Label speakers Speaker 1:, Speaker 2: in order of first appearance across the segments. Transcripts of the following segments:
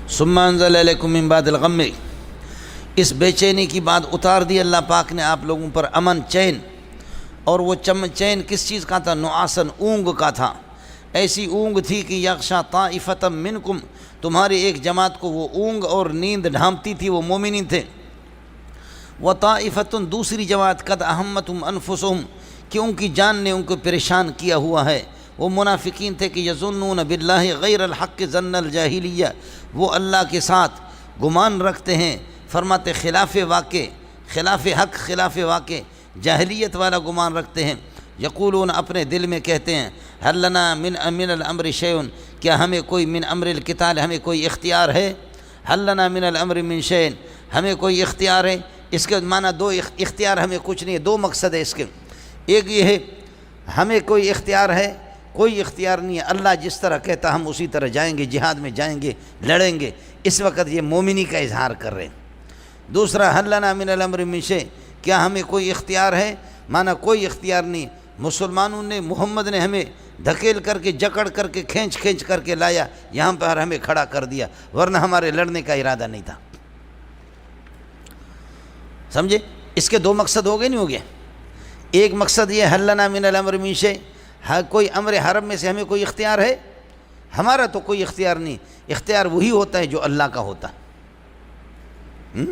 Speaker 1: ثم انزل علیکم من بعد الغم، اس بے چینی کی بعد اتار دی اللہ پاک نے آپ لوگوں پر امن، چین. اور وہ چین کس چیز کا تھا؟ نعاسن، اونگ کا تھا. ایسی اونگ تھی کہ یغشا طائفۃ منکم، تمہاری ایک جماعت کو وہ اونگ اور نیند ڈھانپتی تھی، وہ مومنین تھے. وطائفۃ، دوسری جماعت قد اہمتہم انفسہم، کہ ان کی جان نے ان کو پریشان کیا ہوا ہے. وہ منافقین تھے کہ یظنون باللہ غیر الحق ظن الجاہلیہ، وہ اللہ کے ساتھ گمان رکھتے ہیں، فرماتے خلاف واقع، خلاف حق، خلاف واقع، جاہلیت والا گمان رکھتے ہیں. یقولون، اپنے دل میں کہتے ہیں، حل لنا من الامر شیء، کیا ہمیں کوئی من امر القتال، ہمیں کوئی اختیار ہے؟ حل لنا من الامر من شیء، ہمیں کوئی اختیار ہے. اس کے معنی دو، اختیار ہمیں کچھ نہیں ہے. دو مقصد ہے اس کے. ایک یہ ہے ہمیں کوئی اختیار ہے، کوئی اختیار نہیں ہے. اللہ جس طرح کہتا ہم اسی طرح جائیں گے، جہاد میں جائیں گے، لڑیں گے. اس وقت یہ مومنی کا اظہار کر رہے ہیں. دوسرا حل لنا من الامر من شیء، کیا ہمیں کوئی اختیار ہے؟ معنی کوئی اختیار نہیں. مسلمانوں نے، محمد نے ہمیں دھکیل کر کے، جکڑ کر کے، کھینچ کر کے لایا، یہاں پر ہمیں کھڑا کر دیا، ورنہ ہمارے لڑنے کا ارادہ نہیں تھا. سمجھے؟ اس کے دو مقصد ہو گئے، نہیں ہو گئے؟ ایک مقصد یہ حل لنا من الامر من شیء، کوئی امر حرم میں سے ہمیں کوئی اختیار ہے؟ ہمارا تو کوئی اختیار نہیں. اختیار وہی ہوتا ہے جو اللہ کا ہوتا ہے.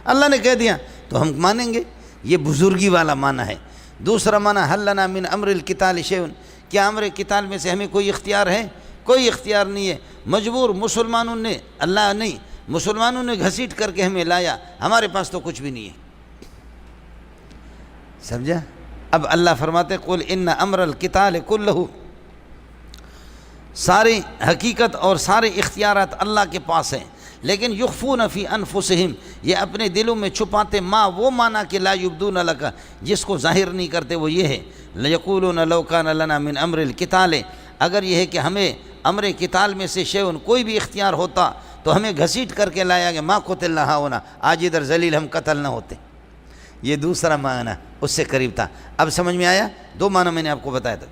Speaker 1: اللہ نے کہہ دیا تو ہم مانیں گے، یہ بزرگی والا معنی ہے. دوسرا معنی حل لنا من امر القتال شیء، کیا امر قتال میں سے ہمیں کوئی اختیار ہے؟ کوئی اختیار نہیں ہے. مجبور مسلمانوں نے، اللہ نہیں، مسلمانوں نے گھسیٹ کر کے ہمیں لایا، ہمارے پاس تو کچھ بھی نہیں ہے. سمجھا؟ اب اللہ فرماتے قل ان امر القتال کلہ، ساری حقیقت اور سارے اختیارات اللہ کے پاس ہیں، لیکن یخفون فی انفسہم، یہ اپنے دلوں میں چھپاتے، ما وہ معنی کہ لا یبدون لک، جس کو ظاہر نہیں کرتے، وہ یہ ہے لیقولون لو کان لنا من امر القتال، اگر یہ ہے کہ ہمیں امر قتال میں سے شیء کوئی بھی اختیار ہوتا تو ہمیں گھسیٹ کر کے لایا گیا، ما قتلنا ہاؤنا، آج ادھر ذلیل ہم قتل نہ ہوتے. یہ دوسرا معنی اس سے قریب تھا. اب سمجھ میں آیا؟ دو معنی میں نے آپ کو بتایا تھا.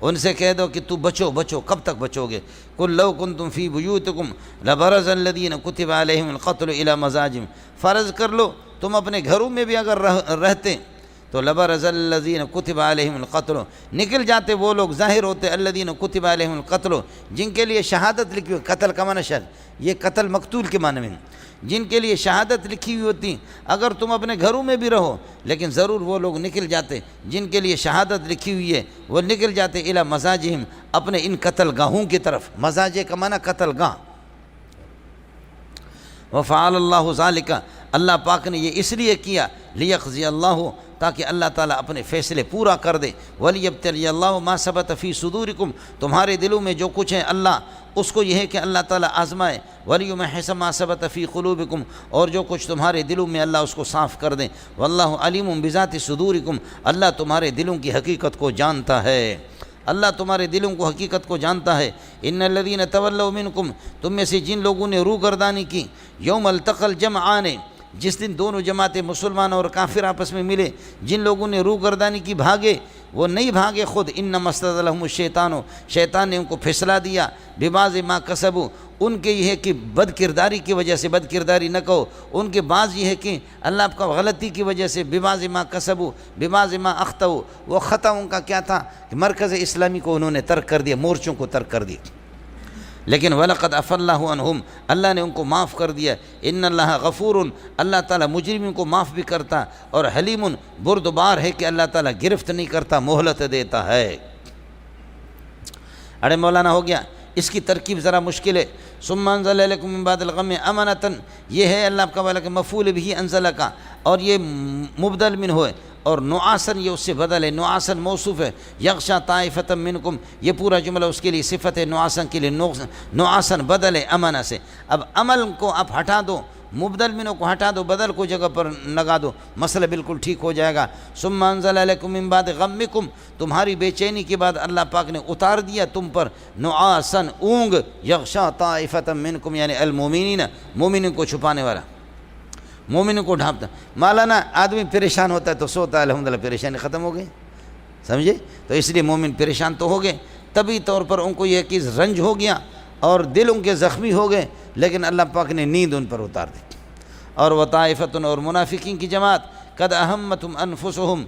Speaker 1: ان سے کہہ دو کہ تو بچو، کب تک بچو گے؟ قل لو کنتم فی بیوتکم لبرز الذین کتب علیہم القتل الی مضاجم، فرض کر لو تم اپنے گھروں میں بھی اگر رہتے تو لبرز الذین کتب علیہم القتل، نکل جاتے وہ لوگ، ظاہر ہوتے الذین کتب علیہم القتل، جن کے لیے شہادت لکھی ہوئی، قتل کا معنی شہادت، یہ قتل مقتول کے معنی میں، جن کے لیے شہادت لکھی ہوئی ہوتی. اگر تم اپنے گھروں میں بھی رہو لیکن ضرور وہ لوگ نکل جاتے جن کے لیے شہادت لکھی ہوئی ہے، وہ نکل جاتے الی مضاجہم، اپنے ان قتل گاہوں کی طرف. مضاجع کا معنی قتل گاہ. وفعل اللہ ذالک، اللہ پاک نے یہ اس لیے کیا لیقضی اللہ، تاکہ اللہ تعالیٰ اپنے فیصلے پورا کر دے. ولیبتلی اللہ ما ثبت فی صدورکم، تمہارے دلوں میں جو کچھ ہے اللہ اس کو یہ ہے کہ اللہ تعالیٰ آزمائے. ولیمحص ما ثبت فی قلوبکم، اور جو کچھ تمہارے دلوں میں اللہ اس کو صاف کر دے. واللہ علیم بذات صدورکم، اللہ تمہارے دلوں کی حقیقت کو جانتا ہے، اللہ تمہارے دلوں کو حقیقت کو جانتا ہے. ان الذین تولوا منکم، تم میں سے جن لوگوں نے روگردانی کی، یوم التقى الجمعان، جس دن دونوں جماعتیں مسلمان اور کافر آپس میں ملے، جن لوگوں نے روگردانی کی بھاگے، وہ نہیں بھاگے خود. انما استزلهم الشیطان، شیطان نے ان کو پھسلا دیا. ببعض ما کسبوا، ان کے یہ ہے کہ بد کرداری کی وجہ سے، بد کرداری نہ کہو، ان کے بعض یہ ہے کہ اللہ آپ کا غلطی کی وجہ سے، ببعض ما کسبوا ببعض ما اخطئوا، وہ خطا ان کا کیا تھا کہ مرکز اسلامی کو انہوں نے ترک کر دیا، مورچوں کو ترک کر دیا. لیکن وَلَقَدْ عَفَا اللَّهُ عَنْهُمْ، اللہ نے ان کو معاف کر دیا. ان اللہ غفور، اللہ تعالیٰ مجرمین کو معاف بھی کرتا، اور حلیم، بردبار ہے کہ اللہ تعالیٰ گرفت نہیں کرتا، مہلت دیتا ہے. ارے مولانا ہو گیا، اس کی ترکیب ذرا مشکل ہے. ثم انزل علیکم من بعد الغم امنۃ، یہ ہے اللہ کا والا کہ مفعول بھی انزل کا، اور یہ مبدل من ہوئے، اور نعاسن یہ اس سے بدل ہے. نعاسن موصوف ہے، یغشا طائفۃ منکم، یہ پورا جملہ اس کے لیے صفت ہے. نعاسن کے لیے نعاسن بدل ہے امنہ سے. اب عمل کو آپ ہٹا دو، مبدل منوں کو ہٹا دو، بدل کو جگہ پر لگا دو، مسئلہ بالکل ٹھیک ہو جائے گا. ثم انزل علیکم من بعد غمکم، تمہاری بے چینی کے بعد اللہ پاک نے اتار دیا تم پر نعاسن اونگ، یغشا طائفۃ منکم یعنی المومنین، مومنین کو چھپانے والا، مومنوں کو ڈھانپتا. مولانا آدمی پریشان ہوتا ہے تو سوتا ہے، الحمدللہ پریشانی ختم ہو گئی. سمجھے؟ تو اس لیے مومن پریشان تو ہو گئے، طبی طور پر ان کو یہ کہ رنج ہو گیا، اور دل ان کے زخمی ہو گئے، لیکن اللہ پاک نے نیند ان پر اتار دی۔ اور وطائفتن، اور منافقین کی جماعت، قد اہمتہم انفسہم،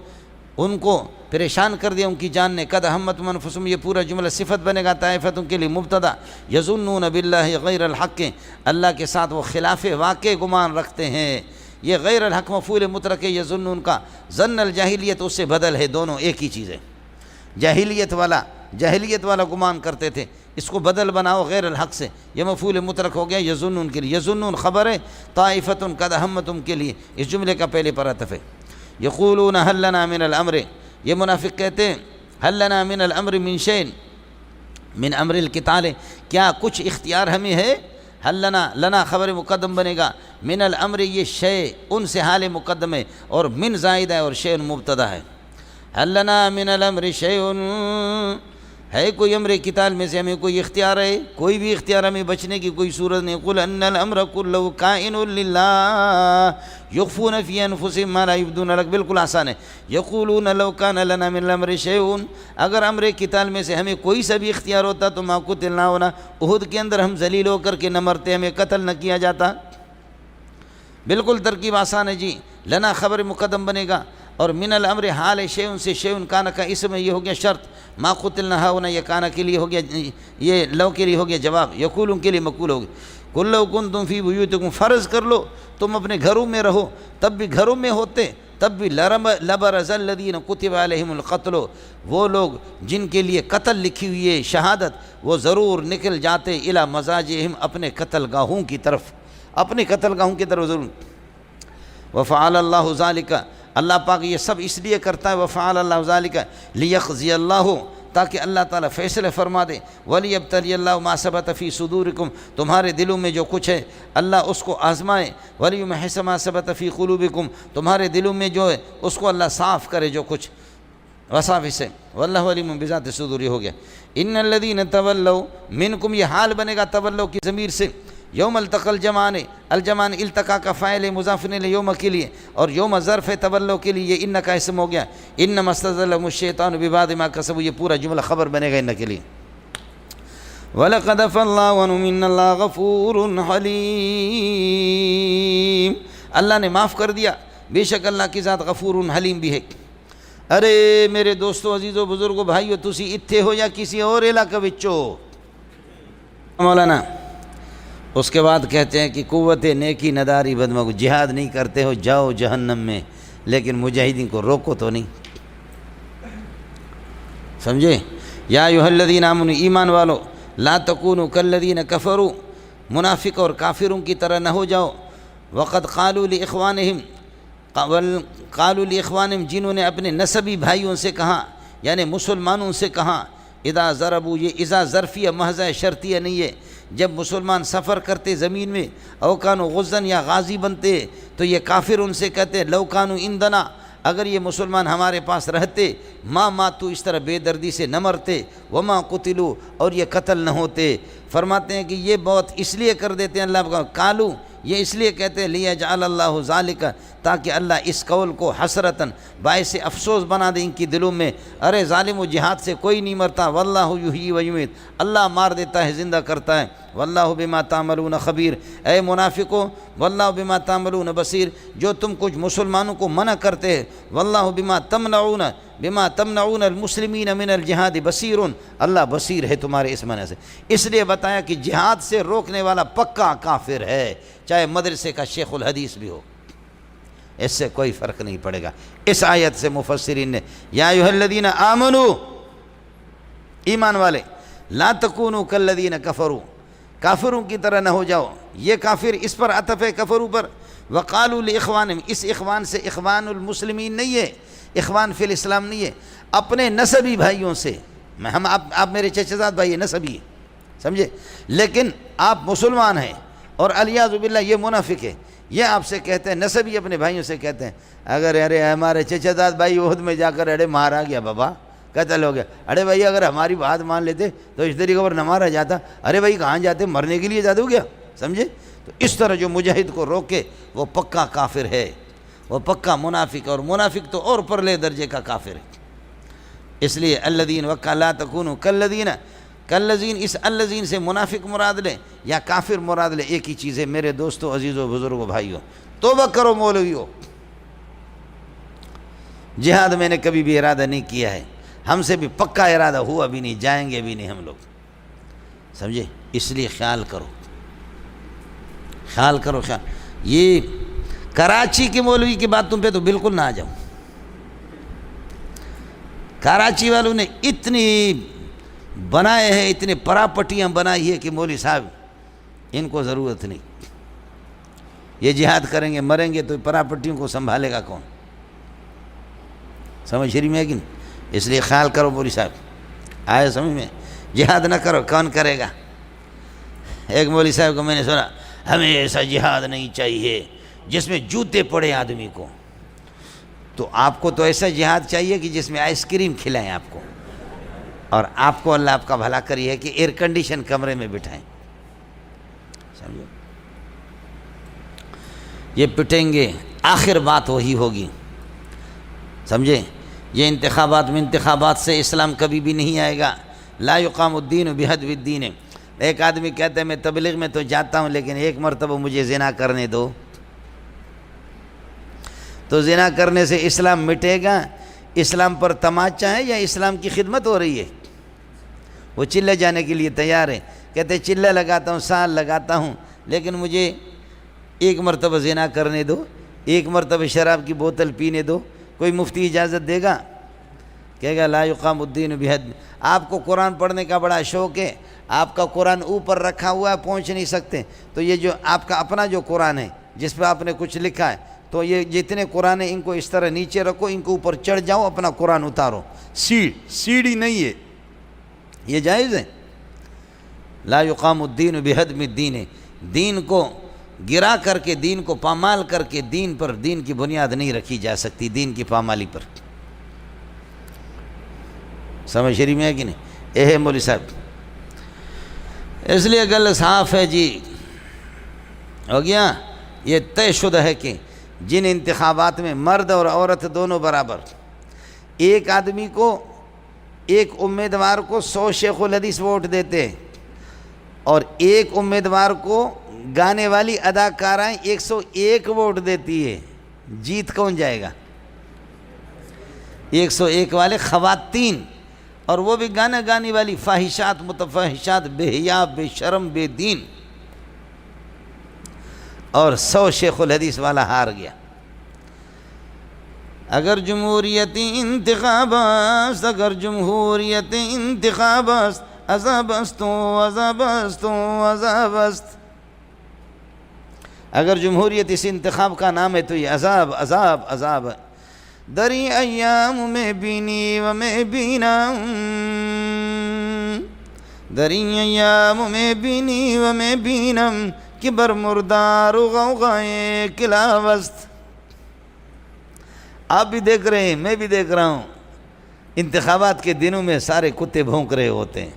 Speaker 1: ان کو پریشان کر دیا ان کی جان نے۔ قد اہمتہم انفسہم، یہ پورا جملہ صفت بنے گا طائفتن کے لیے مبتدا۔ یظنون باللہ غیر الحق، اللہ کے ساتھ وہ خلاف واقع گمان رکھتے ہیں۔ یہ غیر الحق مفعول مطلق ہے یظنون کا، ظن الجاہلیت اس سے بدل ہے، دونوں ایک ہی چیز ہے۔ جاہلیت والا گمان کرتے تھے، اس کو بدل بناؤ غیر الحق سے، یہ مفعول مطلق ہو گیا یظنون کے لیے۔ یظنون خبر ہے، طائفتن قد اہمتہم کے لیے، اس جملے کا پہلے پر عطف ہے۔ یقولون هل لنا من الامر، یہ منافق کہتے ہیں هل لنا من الامر من شیء من امر القتال، کیا کچھ اختیار ہمیں ہے؟ هل لنا خبر مقدم بنے گا، من الامر یہ شے ان سے حال مقدم ہے، اور من زائد ہے اور شیء مبتدا ہے۔ هل لنا من الامر شیء، ہے کوئی امر قتال میں سے ہمیں کوئی اختیار ہے؟ کوئی بھی اختیار ہمیں بچنے کی کوئی صورت نہیں۔ قل ان الامر کلہ کائن للہ یخفون فی انفسہم ما لا یبدون لک، بالکل آسان ہے۔ یقولون لو کان لنا من الامر شیء، اگر امر قتال میں سے ہمیں کوئی سا بھی اختیار ہوتا تو ما قتلنا ہونا، احد کے اندر ہم ذلیل ہو کر کے نہ مرتے، ہمیں قتل نہ کیا جاتا۔ بالکل ترکیب آسان ہے جی۔ لنا خبر مقدم بنے گا، اور من الامر حال شیء سے شیء کانا کا اسم، یہ ہو گیا شرط۔ ما قتلنا ہونا یہ کانا کے لیے ہو گیا، یہ لو کے لیے ہو گیا جواب، یقولون کے لیے مقول ہو گیا۔ قل لو کنتم فی بیوتکم، فرض کر لو تم اپنے گھروں میں رہو، تب بھی گھروں میں ہوتے، تب بھی لبرز الذین کتب علیہم القتل، وہ لوگ جن کے لیے قتل لکھی ہوئی ہے شہادت، وہ ضرور نکل جاتے الی مضاجعہم، اپنے قتل گاہوں کی طرف، اپنے قتل گاہوں کی طرف ضرور۔ وفعل اللہ ذالک، اللہ پاک یہ سب اس لیے کرتا ہے، وفعل اللہ ذالک لیقضی اللہ، تاکہ اللہ تعالیٰ فیصلے فرما دے، ولیبتلی اللہ ما ثبت فی صدورکم، تمہارے دلوں میں جو کچھ ہے اللہ اس کو آزمائے، ولیمحص ما ثبت فی قلوبکم، تمہارے دلوں میں جو ہے اس کو اللہ صاف کرے جو کچھ وصاف سے، واللہ علیم بذات الصدور، ہو گیا۔ ان الذین تولوا منکم، یہ حال بنے گا تولوا کی ضمیر سے۔ یوم التقى الجمعان، الجمعان التقا کا فاعل مضاف الیہ یوم کے لیے، اور یوم ظرف تولوا کے لیے یہ ان کا اسم ہو گیا۔ انما استزلهم الشیطان ببعض ما کسبوا، یہ پورا جملہ خبر بنے گا ان کے لیے۔ وَلَقَدْ عَفَا اللَّهُ عَنْهُمْ إِنَّ اللَّهَ غَفُورٌ حَلِيمٌ، اللہ نے معاف کر دیا، بے شک اللہ کی ذات غفور حلیم بھی ہے۔ ارے میرے دوستو، عزیزو، بزرگو، بھائیو، تسی اتھے ہو یا کسی اور علاقے وچو؟ مولانا اس کے بعد کہتے ہیں کہ قوت نیکی نداری بدمغو، جہاد نہیں کرتے ہو جاؤ جہنم میں، لیکن مجاہدین کو روکو تو نہیں، سمجھے؟ یا ایھا الذین آمنوا، ایمان والو، لا تکونوا کالذین کفروا، منافق اور کافروں کی طرح نہ ہو جاؤ۔ وقد قالوا لاخوانہم، جنہوں نے اپنے نسبی بھائیوں سے کہا، یعنی مسلمانوں سے کہا، اذا ضربوا، یہ اذا ظرفیہ محض شرطیہ نہیں ہے، جب مسلمان سفر کرتے زمین میں، او کانوا غزن، یا غازی بنتے، تو یہ کافر ان سے کہتے لو کانوا عندنا، اگر یہ مسلمان ہمارے پاس رہتے، ما ماتوا، اس طرح بے دردی سے نہ مرتے، وما قتلوا، اور یہ قتل نہ ہوتے۔ فرماتے ہیں کہ یہ بہت اس لیے کر دیتے ہیں اللہ کا کالو، یہ اس لیے کہتے ہیں لیجعل اللہ ذالک، تاکہ اللہ اس قول کو حسرتاً، باعث افسوس بنا دے ان کی دلوں میں۔ ارے ظالم و جہاد سے کوئی نہیں مرتا، واللہ یحیی و یمیت، اللہ مار دیتا ہے زندہ کرتا ہے، واللہ بما تعملون خبیر، اے منافقو، واللہ بما تعملون بصیر، جو تم کچھ مسلمانوں کو منع کرتے ہیں، واللہ بما تمنعون المسلمین من الجہاد بصیر، اللہ بصیر ہے تمہارے اس منع سے۔ اس لیے بتایا کہ جہاد سے روکنے والا پکا کافر ہے، چاہے مدرسے کا شیخ الحدیث بھی ہو، اس سے کوئی فرق نہیں پڑے گا۔ اس آیت سے مفسرین نے یا ایھا الذین آمنوا، ایمان والے، لا تکونوا کالذین کفروا، کافروں کی طرح نہ ہو جاؤ، یہ کافر اس پر عطف ہے کفروا پر۔ وقالوا لاخوانہم، اس اخوان سے اخوان المسلمین نہیں ہے، اخوان فی الاسلام نہیں ہے، اپنے نسبی بھائیوں سے، آپ میرے چچا زاد بھائی نسبی ہیں، سمجھے، لیکن آپ مسلمان ہیں، اور الیاذ باللہ یہ منافق ہے، یہ آپ سے کہتے ہیں، نسبی اپنے بھائیوں سے کہتے ہیں، اگر ارے ہمارے چچا زاد بھائی احد میں جا کر ارے مارا گیا بابا، قتل ہو گیا، ارے بھائی اگر ہماری بات مان لیتے تو اس طریقے پر نہ مارا جاتا، ارے بھائی کہاں جاتے، مرنے کے لیے جاتے ہو گیا، سمجھے؟ تو اس طرح جو مجاہد کو روکے وہ پکا کافر ہے، وہ پکا منافق، اور منافق تو اور پرلے درجے کا کافر ہے۔ اس لیے الذین وقع لا تکونوا کالذین کالذین، اس الذین سے منافق مراد لے یا کافر مراد لے، ایک ہی چیز ہے میرے دوستو، عزیزو، بزرگو، بھائیو۔ توبہ کرو مولویو، جہاد میں نے کبھی بھی ارادہ نہیں کیا ہے، ہم سے بھی پکا ارادہ ہوا بھی نہیں، جائیں گے بھی نہیں ہم لوگ، سمجھے؟ اس لیے خیال کرو، خیال کرو، خیال۔ یہ کراچی کے مولوی کی بات تم پہ تو بالکل نہ آ جاؤ، کراچی والوں نے اتنی بنائے ہیں، اتنے پراپٹیاں بنائی ہے کہ مولوی صاحب ان کو ضرورت نہیں، یہ جہاد کریں گے مریں گے تو پراپٹیوں کو سنبھالے گا کون؟ سمجھ رہی میں کہ نہیں؟ اس لیے خیال کرو مولوی صاحب، آئے سمجھ میں؟ جہاد نہ کرو کون کرے گا؟ ایک مولوی صاحب کو میں نے سنا، ہمیں ایسا جہاد نہیں چاہیے جس میں جوتے پڑے آدمی کو، تو آپ کو تو ایسا جہاد چاہیے کہ جس میں آئس کریم کھلائیں آپ کو، اور آپ کو اللہ آپ کا بھلا کری ہے کہ ایئر کنڈیشن کمرے میں بٹھائیں، سمجھو؟ یہ پٹیں گے، آخر بات وہی ہوگی، سمجھے؟ یہ انتخابات سے اسلام کبھی بھی نہیں آئے گا۔ لا یقام الدین بحدب الدین۔ ایک آدمی کہتا ہے میں تبلیغ میں تو جاتا ہوں لیکن ایک مرتبہ مجھے زنا کرنے دو، تو زنا کرنے سے اسلام مٹے گا؟ اسلام پر تماچا ہے یا اسلام کی خدمت ہو رہی ہے؟ وہ چلے جانے کے لیے تیار ہے، کہتے چلے لگاتا ہوں، سال لگاتا ہوں، لیکن مجھے ایک مرتبہ زنا کرنے دو، ایک مرتبہ شراب کی بوتل پینے دو۔ کوئی مفتی اجازت دے گا؟ کہے گا لا یقام الدین بحد۔ آپ کو قرآن پڑھنے کا بڑا شوق ہے، آپ کا قرآن اوپر رکھا ہوا ہے، پہنچ نہیں سکتے، تو یہ جو آپ کا اپنا جو قرآن ہے جس پہ آپ نے کچھ لکھا ہے، تو یہ جتنے قرآن ہیں ان کو اس طرح نیچے رکھو، ان کو اوپر چڑھ جاؤ، اپنا قرآن اتارو۔ سیڑھی نہیں ہے، یہ جائز ہے؟ لا یقام الدین بحدم الدین، دین کو گرا کر کے، دین کو پامال کر کے، دین پر، دین کی بنیاد نہیں رکھی جا سکتی، دین کی پامالی پر۔ سمجھ رہی میں ہے کہ نہیں؟ اے مولوی صاحب، اس لیے گل صاف ہے جی، ہو گیا؟ یہ طے شدہ ہے کہ جن انتخابات میں مرد اور عورت دونوں برابر، ایک آدمی کو، ایک امیدوار کو 100 شیخ الحدیث ووٹ دیتے ہیں، اور ایک امیدوار کو گانے والی اداکارائیں 101 ووٹ دیتی ہے، جیت کون جائے گا؟ 101 والے خواتین، اور وہ بھی گانا گانے والی فاحشات، متفحشات، بے حیا، بے شرم، بے دین، اور 100 شیخ الحدیث والا ہار گیا۔ اگر جمہوریتی انتخابات، اگر جمہوریت انتخابات، عذاب است و عذاب است و عذاب است۔ اگر جمہوریت اس انتخاب کا نام ہے تو یہ عذاب عذاب عذاب ہے۔ دری ایام میں بینی و میں بینا، دری ایام میں بینی و میں بینم، کبر مردار و غوغائے کلاوست۔ آپ بھی دیکھ رہے ہیں، میں بھی دیکھ رہا ہوں، انتخابات کے دنوں میں سارے کتے بھونک رہے ہوتے ہیں۔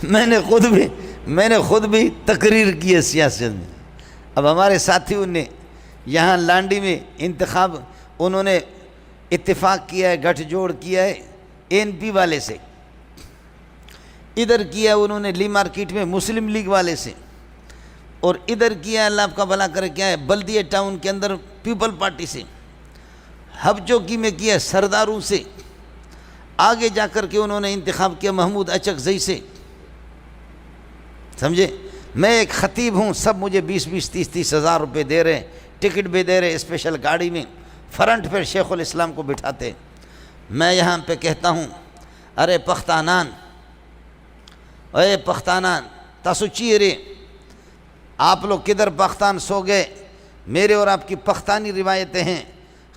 Speaker 1: میں نے خود بھی تقریر کی ہے سیاست میں۔ اب ہمارے ساتھیوں نے یہاں لانڈی میں انتخاب، انہوں نے اتفاق کیا ہے، گٹھ جوڑ کیا ہے NP والے سے، ادھر کیا انہوں نے لی مارکیٹ میں مسلم لیگ والے سے، اور ادھر کیا اللہ آپ کا بھلا کرے کیا ہے بلدیہ ٹاؤن کے اندر پیپل پارٹی سے، ہب چوکی میں کیا سرداروں سے، آگے جا کر کے انہوں نے انتخاب کیا محمود اچکزئی سے، سمجھے؟ میں ایک خطیب ہوں، سب مجھے 20-20 30-30 ہزار روپے دے رہے ہیں، ٹکٹ بھی دے رہے، اسپیشل گاڑی میں فرنٹ پہ شیخ الاسلام کو بٹھاتے۔ میں یہاں پہ کہتا ہوں، ارے پختانان، اے پختانان، تاسو چیرے، آپ لوگ کدھر پختان سو گئے؟ میرے اور آپ کی پختانی روایتیں ہیں،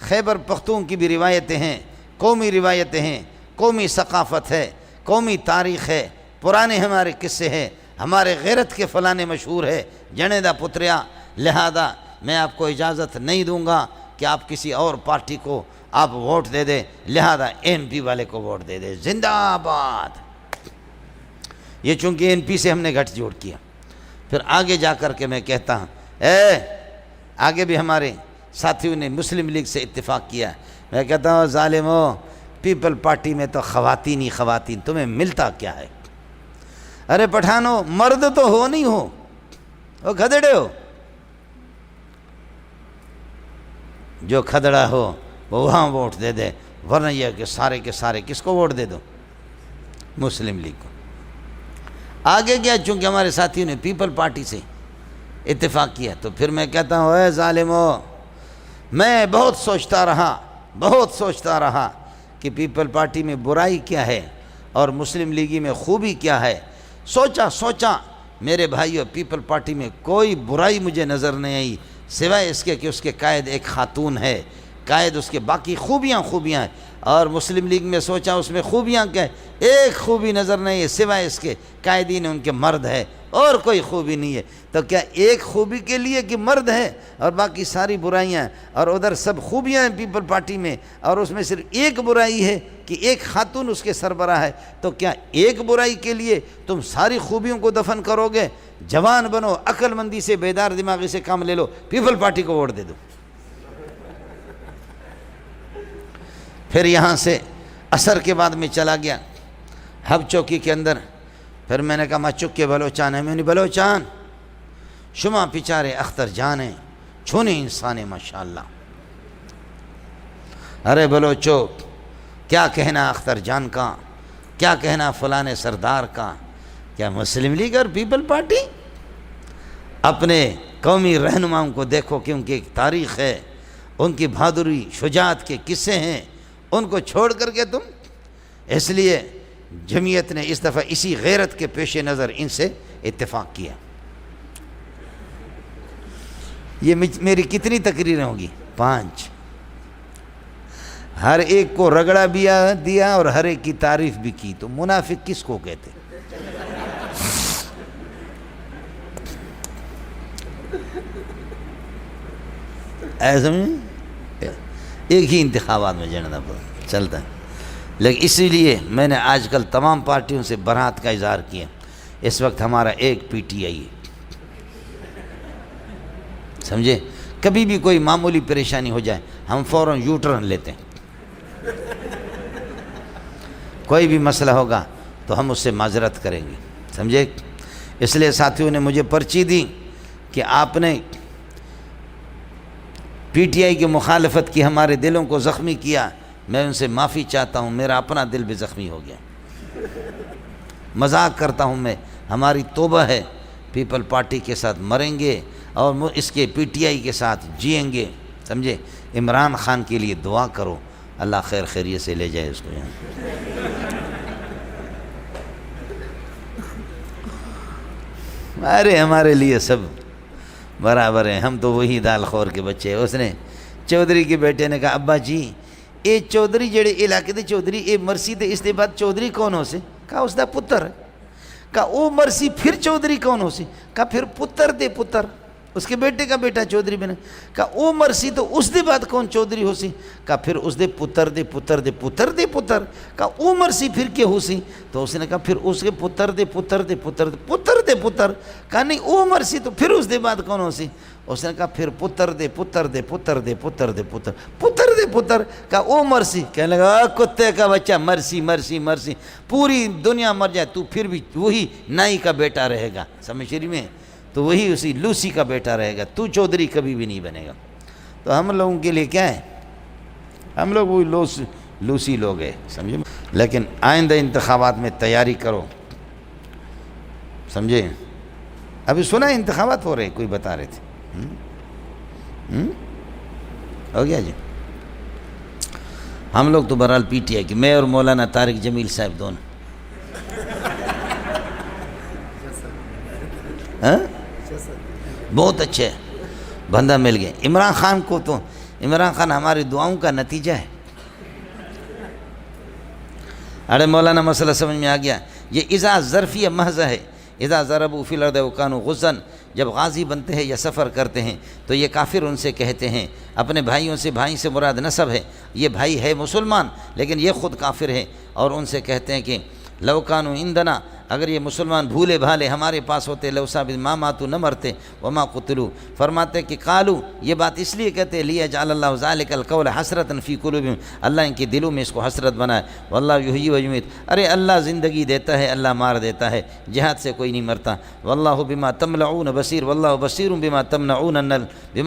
Speaker 1: خیبر پختون کی بھی روایتیں ہیں، قومی روایتیں ہیں، قومی ثقافت ہے، قومی تاریخ ہے، پرانے ہمارے قصے ہیں، ہمارے غیرت کے فلانے مشہور ہے، جنیدہ پتریا، لہذا میں آپ کو اجازت نہیں دوں گا کہ آپ کسی اور پارٹی کو آپ ووٹ دے دیں، لہذا NP والے کو ووٹ دے دیں۔ زندہ آباد۔ یہ چونکہ NP سے ہم نے گٹھ جوڑ کیا۔ پھر آگے جا کر کے میں کہتا ہوں، آگے بھی ہمارے ساتھیوں نے مسلم لیگ سے اتفاق کیا، میں کہتا ہوں ظالمو، پیپل پارٹی میں تو خواتین ہی خواتین، تمہیں ملتا کیا ہے؟ ارے پٹھانوں، مرد تو ہو نہیں ہو، وہ کھدڑے ہو۔ جو کھدڑا ہو وہ وہاں ووٹ دے دے، ورنہ یہ کہ سارے کے سارے کس کو ووٹ دے دو؟ مسلم لیگ کو۔ آگے گیا، چونکہ ہمارے ساتھیوں نے پیپل پارٹی سے اتفاق کیا، تو پھر میں کہتا ہوں اے ظالمو، میں بہت سوچتا رہا کہ پیپل پارٹی میں برائی کیا ہے اور مسلم لیگی میں خوبی کیا ہے۔ سوچا میرے بھائیو، پیپل پارٹی میں کوئی برائی مجھے نظر نہیں آئی سوائے اس کے کہ اس کے قائد ایک خاتون ہے، قائد اس کے باقی خوبیاں ہیں۔ اور مسلم لیگ میں سوچا اس میں خوبیاں کیا ہے، ایک خوبی نظر نہیں ہے سوائے اس کے قائدین ان کے مرد ہے، اور کوئی خوبی نہیں ہے۔ تو کیا ایک خوبی کے لیے کہ مرد ہے اور باقی ساری برائیاں، اور ادھر سب خوبیاں ہیں پیپل پارٹی میں، اور اس میں صرف ایک برائی ہے کہ ایک خاتون اس کے سربراہ ہے؟ تو کیا ایک برائی کے لیے تم ساری خوبیوں کو دفن کرو گے؟ جوان بنو، عقل مندی سے، بیدار دماغی سے کام لے لو، پیپل پارٹی کو ووٹ دے دو۔ پھر یہاں سے عصر کے بعد میں چلا گیا ہب چوکی کے اندر۔ پھر میں نے کہا ما چکے بلوچان ہے، میں نے بلوچان شما پیچارے اختر جانے چھونے انسان ماشاءاللہ۔ ارے بلوچو، کیا کہنا اختر جان کا، کیا کہنا فلاں سردار کا؟ کیا مسلم لیگ اور پیپل پارٹی؟ اپنے قومی رہنماؤں کو دیکھو کہ ان کی ایک تاریخ ہے، ان کی بہادری شجاعت کے قصے ہیں، ان کو چھوڑ کر کے تم۔ اس لیے جمعیت نے اس دفعہ اسی غیرت کے پیش نظر ان سے اتفاق کیا۔ یہ میری کتنی تقریریں ہوگی؟ 5۔ ہر ایک کو رگڑا بھی دیا اور ہر ایک کی تعریف بھی کی، تو منافق کس کو کہتے؟ ایسا ایک ہی انتخابات میں جڑنا چلتا ہے۔ لیکن اسی لیے میں نے آج کل تمام پارٹیوں سے برات کا اظہار کیا۔ اس وقت ہمارا ایک پی ٹی آئی ہے، سمجھے؟ کبھی بھی کوئی معمولی پریشانی ہو جائے ہم فوراً یو ٹرن لیتے ہیں، کوئی بھی مسئلہ ہوگا تو ہم اس سے معذرت کریں گے، سمجھے؟ اس لیے ساتھیوں نے مجھے پرچی دی کہ آپ نے پی ٹی آئی کی مخالفت کی، ہمارے دلوں کو زخمی کیا، میں ان سے معافی چاہتا ہوں، میرا اپنا دل بھی زخمی ہو گیا۔ مذاق کرتا ہوں میں، ہماری توبہ ہے، پیپل پارٹی کے ساتھ مریں گے اور اس کے پی ٹی آئی کے ساتھ جئیں گے، سمجھے؟ عمران خان کے لیے دعا کرو، اللہ خیر خیریت سے لے جائے اس کو یہاں۔ ارے ہمارے لیے سب برابر ہیں، ہم تو وہی دال خور کے بچے۔ اس نے چودھری کے بیٹے نے کہا ابا جی اے چودھری جڑے علاقے دے چودھری اے مرسی دے اس دے بعد چودھری کون ہو سی؟ کہا اس دا پتر ہے۔ کہا او مرسی پھر چودھری کون ہو سی؟ کہا پھر پتر دے پتر، اس کے بیٹے کا بیٹا چودھری بنے۔ کہا او مرسی تو اس دے بعد کون چودھری ہو سی؟ کہا پھر اس دے پتر دے پتر دے پتر دے پتر۔ کہا او مرسی پھر کیا ہو سی؟ تو اس نے کہا پھر اس کے پتر دے پتر دے پتر دے پتر دے پتر۔ کہا نہیں او مرسی تو پھر اس دے بعد کون ہو سی؟ اس نے کہا پھر پتر دے پتر دے پتر دے پتر دے پتر پتر دے پتر۔ کہا او مرسی، کہنے لگا کتے کا بچہ مرسی مرسی مرسی، پوری دنیا مر جائے تو پھر بھی وہی نائی کا بیٹا رہے گا، سمجھ رہی میں؟ تو وہی اسی لوسی کا بیٹا رہے گا، تو چودھری کبھی بھی نہیں بنے گا۔ تو ہم لوگوں کے لیے کیا ہے؟ ہم لوگ وہی لوسی لوگ ہیں، سمجھے؟ لیکن آئندہ انتخابات میں تیاری کرو، سمجھے؟ ابھی سنا انتخابات ہو رہے، کوئی بتا رہے تھے، ہو گیا جی؟ ہم لوگ تو بہرحال پی ٹی آئی کہ میں اور مولانا طارق جمیل صاحب دونوں بہت اچھے بندہ مل گئے۔ عمران خان کو تو عمران خان ہماری دعاؤں کا نتیجہ ہے۔ ارے مولانا مسئلہ سمجھ میں آ گیا۔ یہ اذا ظرفیہ محض ہے، اذا ضربوا فی الارض وکانوا غزاً، جب غازی بنتے ہیں یا سفر کرتے ہیں تو یہ کافر ان سے کہتے ہیں، اپنے بھائیوں سے، بھائی سے مراد نسب ہے، یہ بھائی ہے مسلمان لیکن یہ خود کافر ہے، اور ان سے کہتے ہیں کہ لو کانوا عندنا، اگر یہ مسلمان بھولے بھالے ہمارے پاس ہوتے لوسا ما ماتو نہ مرتے وما قتلوا، فرماتے کہ قالو یہ بات اس لیے کہتے لیجعل اللہ ذلک القول حسرۃ فی قلوبہم، اللہ ان کے دلوں میں اس کو حسرت بنائے، واللہ یحیی و یمیت، ارے اللہ زندگی دیتا ہے، اللہ مار دیتا ہے، جہاد سے کوئی نہیں مرتا، واللہ بما تمنعون بصیر، واللہ بصیر بما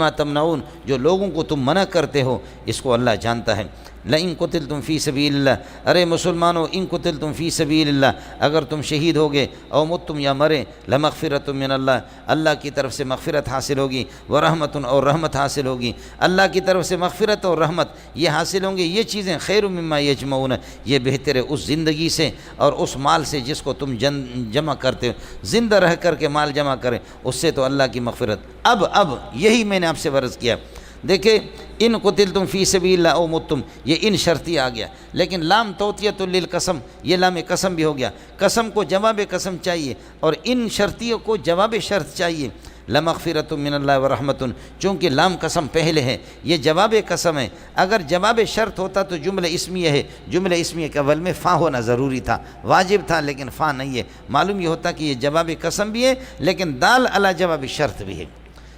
Speaker 1: تمنعون، جو لوگوں کو تم منع کرتے ہو اس کو اللہ جانتا ہے۔ لئن قتلتم فی سبیل اللہ، ارے مسلمانوں ان قتلتم فی سبیل اللہ، اگر تم شہید ہوگے او متم یا مرے، لمغفرۃ من اللہ، اللہ کی طرف سے مغفرت حاصل ہوگی، ورحمت اور رحمت حاصل ہوگی، اللہ کی طرف سے مغفرت اور رحمت یہ حاصل ہوں گے، یہ چیزیں خیر مما یجمعون، یہ بہتر ہے اس زندگی سے اور اس مال سے جس کو تم جمع کرتے ہو، زندہ رہ کر کے مال جمع کریں، اس سے تو اللہ کی مغفرت۔ اب یہی میں نے آپ سے عرض کیا، دیکھیں ان قتلتم فی سبیل اللہ او متم، یہ ان شرطی آ گیا، لیکن لام توتیۃ للقسم، یہ لام قسم بھی ہو گیا، قسم کو جواب قسم چاہیے اور ان شرطیوں کو جواب شرط چاہیے، لمغفرۃ من اللہ ورحمۃ، چونکہ لام قسم پہلے ہے، یہ جواب قسم ہے، اگر جواب شرط ہوتا تو جملہ اسمیہ ہے، جملہ اسمیہ کے اول میں فا ہونا ضروری تھا، واجب تھا لیکن فا نہیں ہے، معلوم یہ ہوتا کہ یہ جواب قسم بھی ہے لیکن دال علی جواب شرط بھی ہے،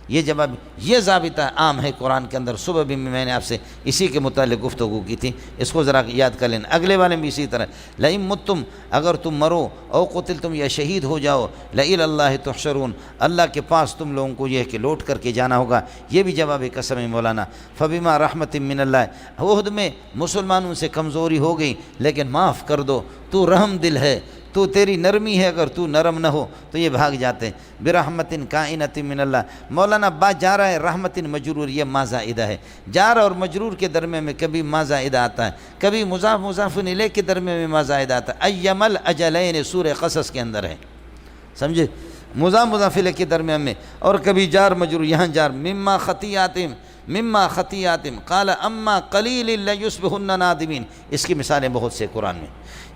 Speaker 1: یہ جواب، یہ ضابطہ عام ہے قرآن کے اندر۔ صبح بھی میں نے آپ سے اسی کے متعلق گفتگو کی تھی، اس کو ذرا یاد کر لینا، اگلے والے میں اسی طرح، لئن متم، اگر تم مرو، او قتلتم یا شہید ہو جاؤ، لإلی اللہ تحشرون، اللہ کے پاس تم لوگوں کو یہ ہے کہ لوٹ کر کے جانا ہوگا، یہ بھی جواب قسم ہے مولانا۔ فبما رحمت من اللہ، عہد میں مسلمانوں سے کمزوری ہو گئی لیکن معاف کر دو، تو رحم دل ہے، تو تیری نرمی ہے، اگر تو نرم نہ ہو تو یہ بھاگ جاتے۔ برحمت کائنۃ من اللہ، مولانا با جا رہا ہے رحمت مجرور، یہ ما زائدہ ہے، جار اور مجرور کے درمیان میں کبھی ما زائدہ آتا ہے، کبھی مضاف مضاف الیہ کے درمیان میں ما زائدہ آتا ہے، ایما الاجلین سورہ قصص کے اندر ہے، سمجھے، مضاف الیہ کے درمیان میں، اور کبھی جار مجرور، یہاں جار، مما خطیاتم قال اما قلیل لیصبحن نادمین، اس کی مثالیں بہت سے قرآن میں،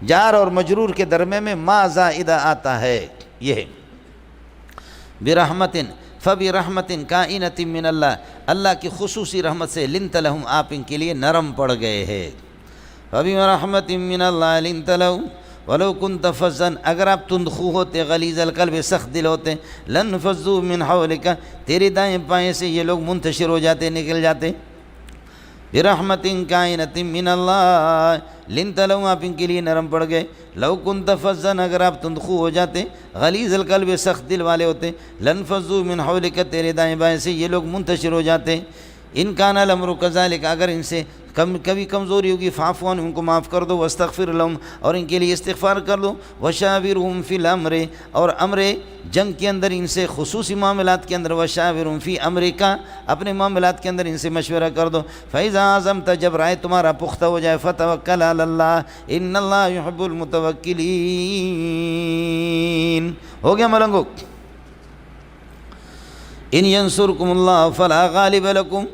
Speaker 1: جار اور مجرور کے درمیان میں ما زائدہ آتا ہے، یہ ہے برحمت، فبرحمت کائنۃ من اللہ، اللہ کی خصوصی رحمت سے، لنت لہم، آپ ان کے لیے نرم پڑ گئے ہیں، فبرحمت من اللہ لنت لہم ولو کنت فظا، اگر آپ تندخو ہوتے، غلیظ القلب، سخت دل ہوتے، لانفضوا من حولک، تیرے دائیں بائیں سے یہ لوگ منتشر ہو جاتے، نکل جاتے، برحمت کائنۃ من اللہ لنت لہم، آپ ان کے لیے نرم پڑ گئے، لو کنت فظا، اگر آپ تندخو ہو جاتے، غلیظ القلب، سخت دل والے ہوتے، لانفضوا من حولک، تیرے دائیں بائیں سے یہ لوگ منتشر ہو جاتے، ان کان الامر کذالک، اگر ان سے کبھی کمزوری ہوگی، فاعف عنہم، ان کو معاف کر دو، واستغفر لہم، اور ان کے لیے استغفار کر دو، وشاورہم فی الامر، اور امر جنگ کے اندر ان سے، خصوصی معاملات کے اندر، وشاورہم فی امرک، اپنے معاملات کے اندر ان سے مشورہ کر دو، فاذا عزمت، جب رائے تمہارا پختہ ہو جائے، فتوکل علی اللہ ان اللہ یحب المتوکلین، ہو گیا ملنگو، ان ینصرکم اللہ فلا غالب لکم،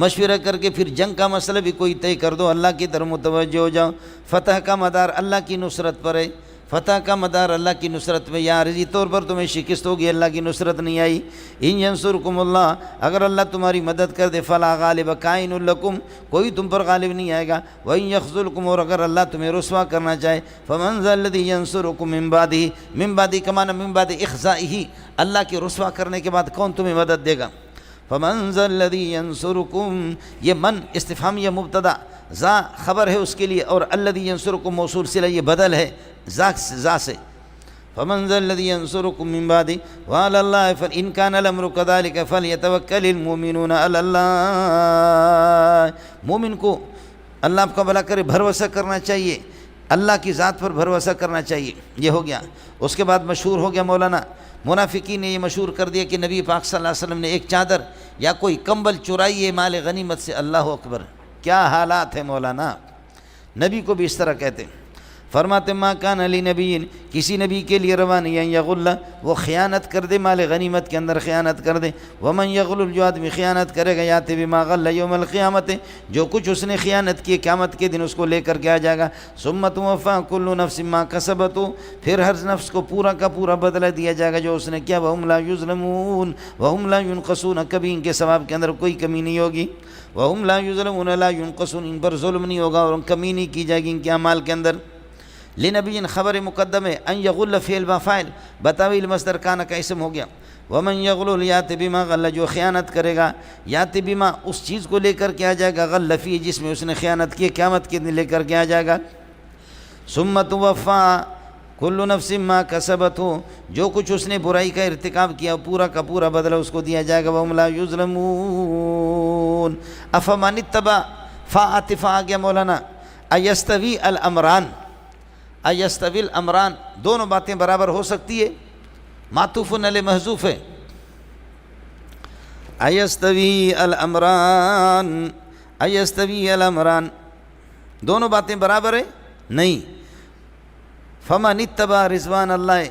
Speaker 1: مشورہ کر کے پھر جنگ کا مسئلہ بھی کوئی طے کر دو، اللہ کی طرف متوجہ ہو جاؤ، فتح کا مدار اللہ کی نصرت پر ہے، فتح کا مدار اللہ کی نصرت میں، یا عارضی طور پر تمہیں شکست ہوگی، اللہ کی نصرت نہیں آئی، ان ینصرکم اللہ، اگر اللہ تمہاری مدد کر دے، فلا غالب کائن لکم، کوئی تم پر غالب نہیں آئے گا، وَإِن يَخْذُلْكُمْ، اور اگر اللہ تمہیں رسوا کرنا چاہے، فَمَنْ ذَا الَّذِي يَنْصُرُكُم مِّن بَعْدِهِ، مِّن بَعْدِ کا معنی مِّن بَعْدِ إِخْزَائِهِ، اللہ کے رسوا کرنے کے بعد کون تمہیں مدد دے گا، فَمَنْ ذَا الَّذِي يَنْصُرُكُم، یہ من استفہامیہ مبتدا، ذا خبر ہے اس کے لیے، اور الَّذِي يَنْصُرُكُم موصول صلہ، یہ بدل ہے ذا سے، فَمَنْ ذَا الَّذِي يَنْصُرُكُم مِّن بَعْدِهِ وَعَلَى اللَّهِ فَإِنْ كَانَ الْأَمْرُ كَذَلِكَ فَلْيَتَوَكَّلِ الْمُؤْمِنُونَ عَلَى اللَّهِ، مومن کو اللہ آپ کا بھلا کرے بھروسہ کرنا چاہیے، اللہ کی ذات پر بھروسہ کرنا چاہیے، یہ ہو گیا۔ اس کے بعد مشہور ہو گیا مولانا، منافقین نے یہ مشہور کر دیا کہ نبی پاک صلی اللہ علیہ وسلم نے ایک چادر یا کوئی کمبل چرائی ہے مال غنیمت سے، اللہ اکبر، کیا حالات ہیں مولانا، نبی کو بھی اس طرح کہتے ہیں، فرماتے ما کان علی نبی، کسی نبی کے لیے روا نہیں ہے، یغل، وہ خیانت کر دے، مال غنیمت کے اندر خیانت کر دے، ومن یغل، جو آدمی خیانت کرے گا، یاتی بما غل یوم القیامت، جو کچھ اس نے خیانت کی قیامت کے دن اس کو لے کر کے آ جائے گا، ثم توفی کل نفس ما کسبت، پھر ہر نفس کو پورا کا پورا بدلہ دیا جائے گا جو اس نے کیا، وہم لا یظلمون، وہم لا ینقصون، کبھی ان کے ثواب کے اندر کوئی کمی نہیں ہوگی، وہم لا یظلمون لا ینقصون، ان پر ظلم نہیں ہوگا اور کمی نہیں کی جائے گی ان کے اعمال کے اندر۔ لنبی خبر مقدم ہے ان یغل فعل با فاعل بتاویل مصدر کان کا اسم ہو گیا. ومن یغل یات بما غل جو خیانت کرے گا یات بما اس چیز کو لے کر کے آ جائے گا غل فی جس میں اس نے خیانت کی قیامت کے دن لے کر کے آ جائے گا. ثم توفا کل نفس ما کسبت ہو جو کچھ اس نے برائی کا ارتکاب کیا پورا کا پورا بدلہ اس کو دیا جائے گا. وهم لا یظلمون. افمن اتبع فا عطف آ گیا مولانا. ایستوی الامران ایستوی الامران دونوں باتیں برابر ہو سکتی ہے. معطوف علی محذوف ہے. ایستوی الامران ایستوی الامران دونوں باتیں برابر ہے نہیں. فمن اتبع رضوان اللہ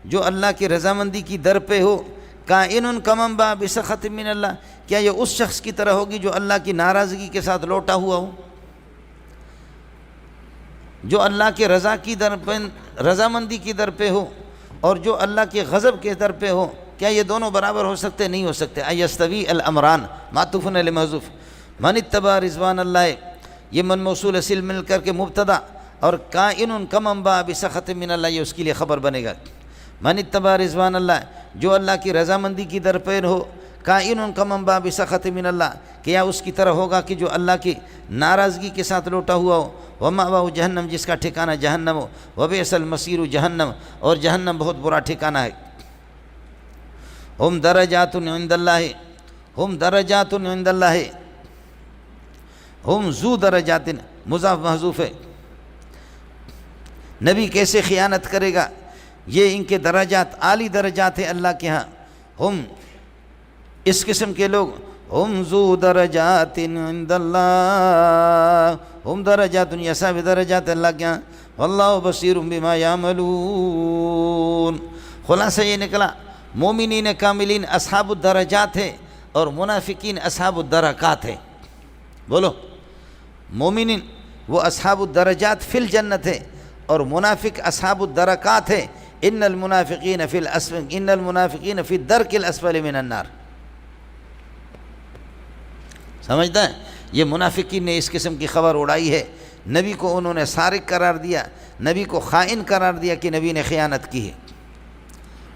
Speaker 1: جو اللہ کی رضامندی کی در پہ ہو کائن کمن با بسخط من اللہ کیا یہ اس شخص کی طرح ہوگی جو اللہ کی ناراضگی کے ساتھ لوٹا ہوا ہو. جو اللہ کے رضا کی در پہ رضامندی کی در پہ ہو اور جو اللہ کے غضب کے در پہ ہو کیا یہ دونوں برابر ہو سکتے؟ نہیں ہو سکتے. ایستوی الامران معطوف علی محذوف. من اتبع رضوان اللہ یہ من موصول اصل مل کر کے مبتدا اور کائن کمن با بسخط من اللہ یہ اس کے لیے خبر بنے گا. من اتبع رضوان اللہ جو اللہ کی رضامندی کی در پہ ہو کائن کمن با بسخط من اللہ کیا اس کی طرح ہوگا کہ جو اللہ کی ناراضگی کے ساتھ لوٹا ہوا ہو. ومأواہ جہنم جس کا ٹھکانہ جہنم ہو. وبئس المصیر جہنم اور جہنم بہت برا ٹھکانہ ہے. ہم درجات عند اللہ ہم درجات عند اللہ ہم ذو درجات مضاف محذوف ہے. نبی کیسے خیانت کرے گا یہ ان کے درجات عالی درجات ہیں اللہ کے ہاں. ہم اس قسم کے لوگ ہم ذو درجات عند اللہ ہم درجات یسا بدرجات اللہ کے ہاں واللہ بصیر بما یعملون. خلاصہ یہ نکلا مومنین کاملین اصحاب الدرجات ہیں اور منافقین اصحاب الدرکات ہیں. بولو مومنین وہ اصحاب الدرجات فی الجنت ہے اور منافق اصحاب الدرکات ہے. ان المنافقین فی الاسفل ان المنافقین فی الدرک الاسفل من النار. سمجھتا ہے یہ منافقین نے اس قسم کی خبر اڑائی ہے. نبی کو انہوں نے سارق قرار دیا نبی کو خائن قرار دیا کہ نبی نے خیانت کی ہے.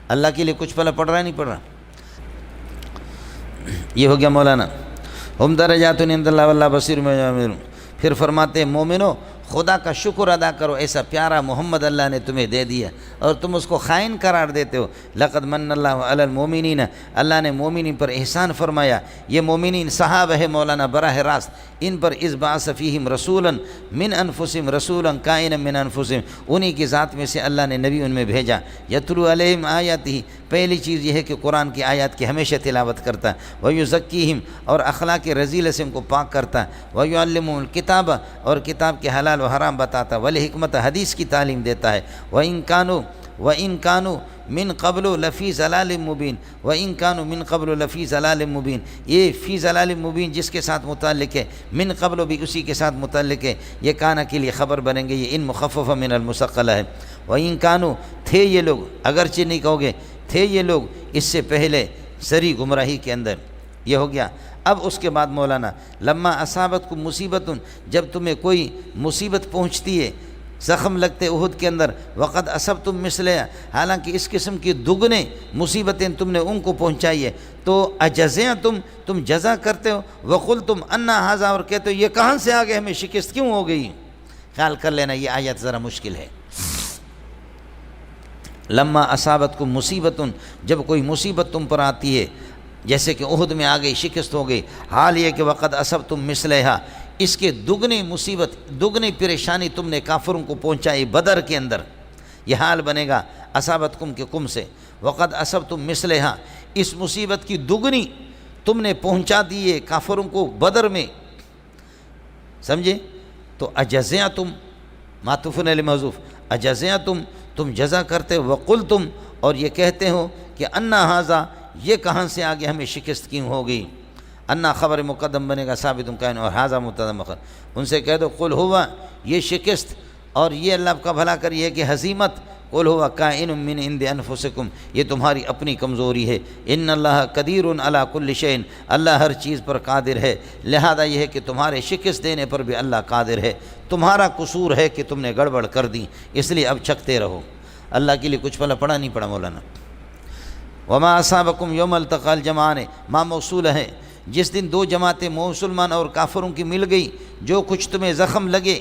Speaker 1: اللہ کے لیے کچھ پلا پڑھ رہا ہے نہیں پڑھ رہا. یہ ہو گیا مولانا ہم درجات عند اللہ واللہ بصیر بما یعملون. پھر فرماتے ہیں مومنو خدا کا شکر ادا کرو ایسا پیارا محمد اللہ نے تمہیں دے دیا اور تم اس کو خائن قرار دیتے ہو. لقد من اللہ علی المومنین اللہ نے مومنین پر احسان فرمایا. یہ مومنین صحابہ ہے مولانا براہ راست ان پر اذ بعث فیہم رسولا من انفسہم رسولا کائنا من انفسہم انہی کی ذات میں سے اللہ نے نبی ان میں بھیجا. یتلو علیہم آیاتہ پہلی چیز یہ ہے کہ قرآن کی آیات کی ہمیشہ تلاوت کرتا ہے. ویزکیہم اور اخلاق رذیلہ سے ان کو پاک کرتا ہے. ویعلمہم الکتاب اور کتاب کے حلال و حرام بتاتا. والحکمت حدیث کی تعلیم دیتا ہے. وَإِن كَانُوا من قبل لفی ضلال مبین وَإِن كَانُوا من قبل لفی ضلال مبین. یہ فی ضلال مبین جس کے ساتھ متعلق ہے من قبل بھی اسی کے ساتھ متعلق ہے. یہ کانا کے لیے خبر بنیں گے. یہ ان مخففہ من المثقلہ ہے. وَإِن كَانُوا تھے یہ لوگ اگرچہ نہیں کہو گے تھے یہ لوگ اس سے پہلے سری گمراہی کے اندر. یہ ہو گیا. اب اس کے بعد مولانا لما اصابت کو مصیبت جب تمہیں کوئی مصیبت پہنچتی ہے زخم لگتے احد کے اندر وقد اصبتم مثلها حالانکہ اس قسم کی دگنے مصیبتیں تم نے ان کو پہنچائی ہے تو اجزعتم تم جزا کرتے ہو. وقلتم ان ھذا اور کہتے ہو یہ کہاں سے آگے ہمیں شکست کیوں ہو گئی. خیال کر لینا یہ آیت ذرا مشکل ہے. لما اصابت کو مصیبت جب کوئی مصیبت تم پر آتی ہے جیسے کہ احد میں آ گئی شکست ہو گئی. حال یہ کہ وقت اصبتم مثلہا اس کے دگنی مصیبت دگنی پریشانی تم نے کافروں کو پہنچائی بدر کے اندر. یہ حال بنے گا اصابتکم کے کم سے. وقت اصبتم مثلہا اس مصیبت کی دگنی تم نے پہنچا دیے کافروں کو بدر میں. سمجھے تو اجزعتم معطوف علی محذوف اجزعتم تم جزا کرتے ہو. وقلتم اور یہ کہتے ہو کہ ان ھذا یہ کہاں سے آگے ہمیں شکست کیوں ہو گئی. انا خبر مقدم بنے گا ثابت کائن اور ھذا مبتدا مؤخر. ان سے کہہ دو قل ہوا یہ شکست اور یہ اللہ کا بھلا کریے کہ ہزیمت قل ہوا کائن من عند انفسکم یہ تمہاری اپنی کمزوری ہے. ان اللہ قدیر علی کل شیء اللہ ہر چیز پر قادر ہے. لہذا یہ ہے کہ تمہارے شکست دینے پر بھی اللہ قادر ہے. تمہارا قصور ہے کہ تم نے گڑبڑ کر دی، اس لیے اب چکتے رہو۔ اللہ کے لیے کچھ پڑھا نہیں پڑھا مولانا؟ وما اصابکم یوم التقى الجمعان، ماں موصول ہے، جس دن دو جماعتیں مسلمان اور کافروں کی مل گئی، جو کچھ تمہیں زخم لگے،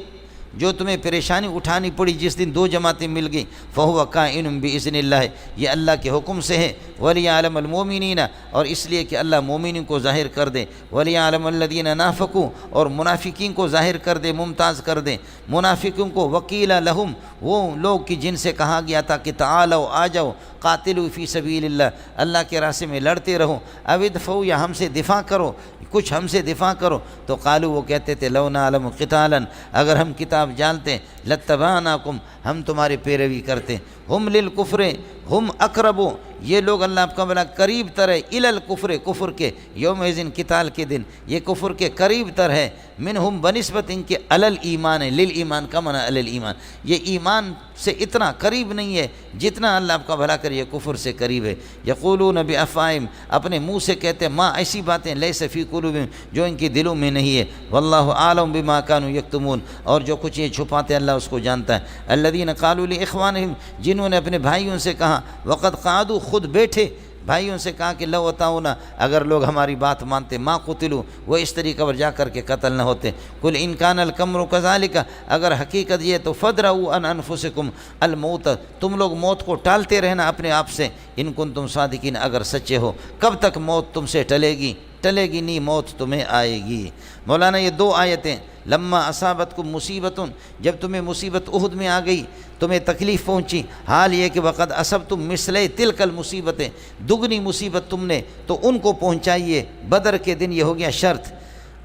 Speaker 1: جو تمہیں پریشانی اٹھانی پڑی، جس دن دو جماعتیں مل گئی، فہو کائن باذن اللہ، یہ اللہ کے حکم سے ہے، ولیعلم المؤمنین، اور اس لیے کہ اللہ مومنین کو ظاہر کر دے، ولیعلم الذین نافقوا، اور منافقین کو ظاہر کر دے، ممتاز کر دے، منافقوں کو، وقیل لہم، وہ لوگ کہ جن سے کہا گیا تھا کہ تعالوا آ جاؤ، قاتلوا فی سبیل اللہ، اللہ کے راستے میں لڑتے رہو، او ادفعوا، یا ہم سے دفاع کرو، کچھ ہم سے دفاع کرو، تو قالوا، وہ کہتے تھے، لو نعلم قتالا، اگر ہم کتاب جانتے، لاتبعناکم، ہم تمہاری پیروی کرتے، ہم للکفر، ہم اقرب، یہ لوگ اللہ آپ کا بلا قریب تر ہے، الی الکفر، کفر کے، یوم اذن قتال کے دن یہ کفر کے قریب تر ہے، منہم بنسبت ان کے علی ایمان ہے، للایمان کا معنی علی ایمان، یہ ایمان سے اتنا قریب نہیں ہے جتنا اللہ آپ کا بھلا کر یہ کفر سے قریب ہے۔ یقولون بافواہہم، اپنے منہ سے کہتے ہیں، ماں ایسی باتیں لیس فی قلوبہم، جو ان کی دلوں میں نہیں ہے، واللہ اعلم بما کانوا یکتمون، اور جو کچھ یہ چھپاتے ہیں اللہ اس کو جانتا ہے۔ الذین قالوا لاخوانہم، جنہوں نے اپنے بھائیوں سے کہا، وقد قعدوا، خود بیٹھے، بھائیوں سے کہا کہ لو اطاعونا، اگر لوگ ہماری بات مانتے، ما قتلوا، وہ اس طریقے پر جا کر کے قتل نہ ہوتے۔ قل ان کان الامر کذالک، اگر حقیقت یہ تو فدرؤوا عن انفسکم الموت، تم لوگ موت کو ٹالتے رہنا اپنے آپ سے، ان کنتم صادقین، اگر سچے ہو۔ کب تک موت تم سے ٹلے گی؟ ٹلے گی نہیں، موت تمہیں آئے گی۔ مولانا یہ دو آیتیں، لما اصابتکم مصیبت، جب تمہیں مصیبت احد میں آ گئی، تمہیں تکلیف پہنچی، حال یہ کہ وقد اصبتم مثل تلک المصیبتیں، دگنی مصیبت تم نے تو ان کو پہنچائیے۔ بدر کے دن یہ ہو گیا شرط،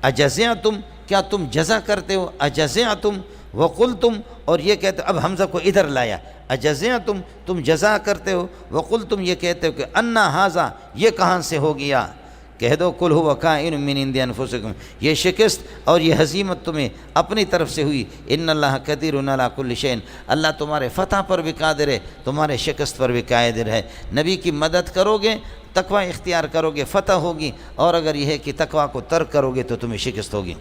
Speaker 1: اجزعتم، کیا تم جزا کرتے ہو؟ اجزعتم وقلتم، اور یہ کہتے ہو، اب حمزہ کو ادھر لایا، اجزعتم، تم جزا کرتے ہو، وقلتم، یہ کہتے ہو کہ انا ھذا، یہ کہاں سے ہو گیا؟ کہہ دو قل هو کائن من عند انفسکم، یہ شکست اور یہ ہزیمت تمہیں اپنی طرف سے ہوئی۔ ان اللہ قدیر علی کل شیء، اللہ تمہارے فتح پر بھی قادر ہے، تمہارے شکست پر بھی قادر ہے۔ نبی کی مدد کرو گے، تقوی اختیار کرو گے، فتح ہوگی، اور اگر یہ ہے کہ تقوی کو ترک کرو گے تو تمہیں شکست ہوگی۔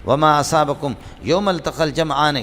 Speaker 1: وما اصابکم یوم التقى الجمعان،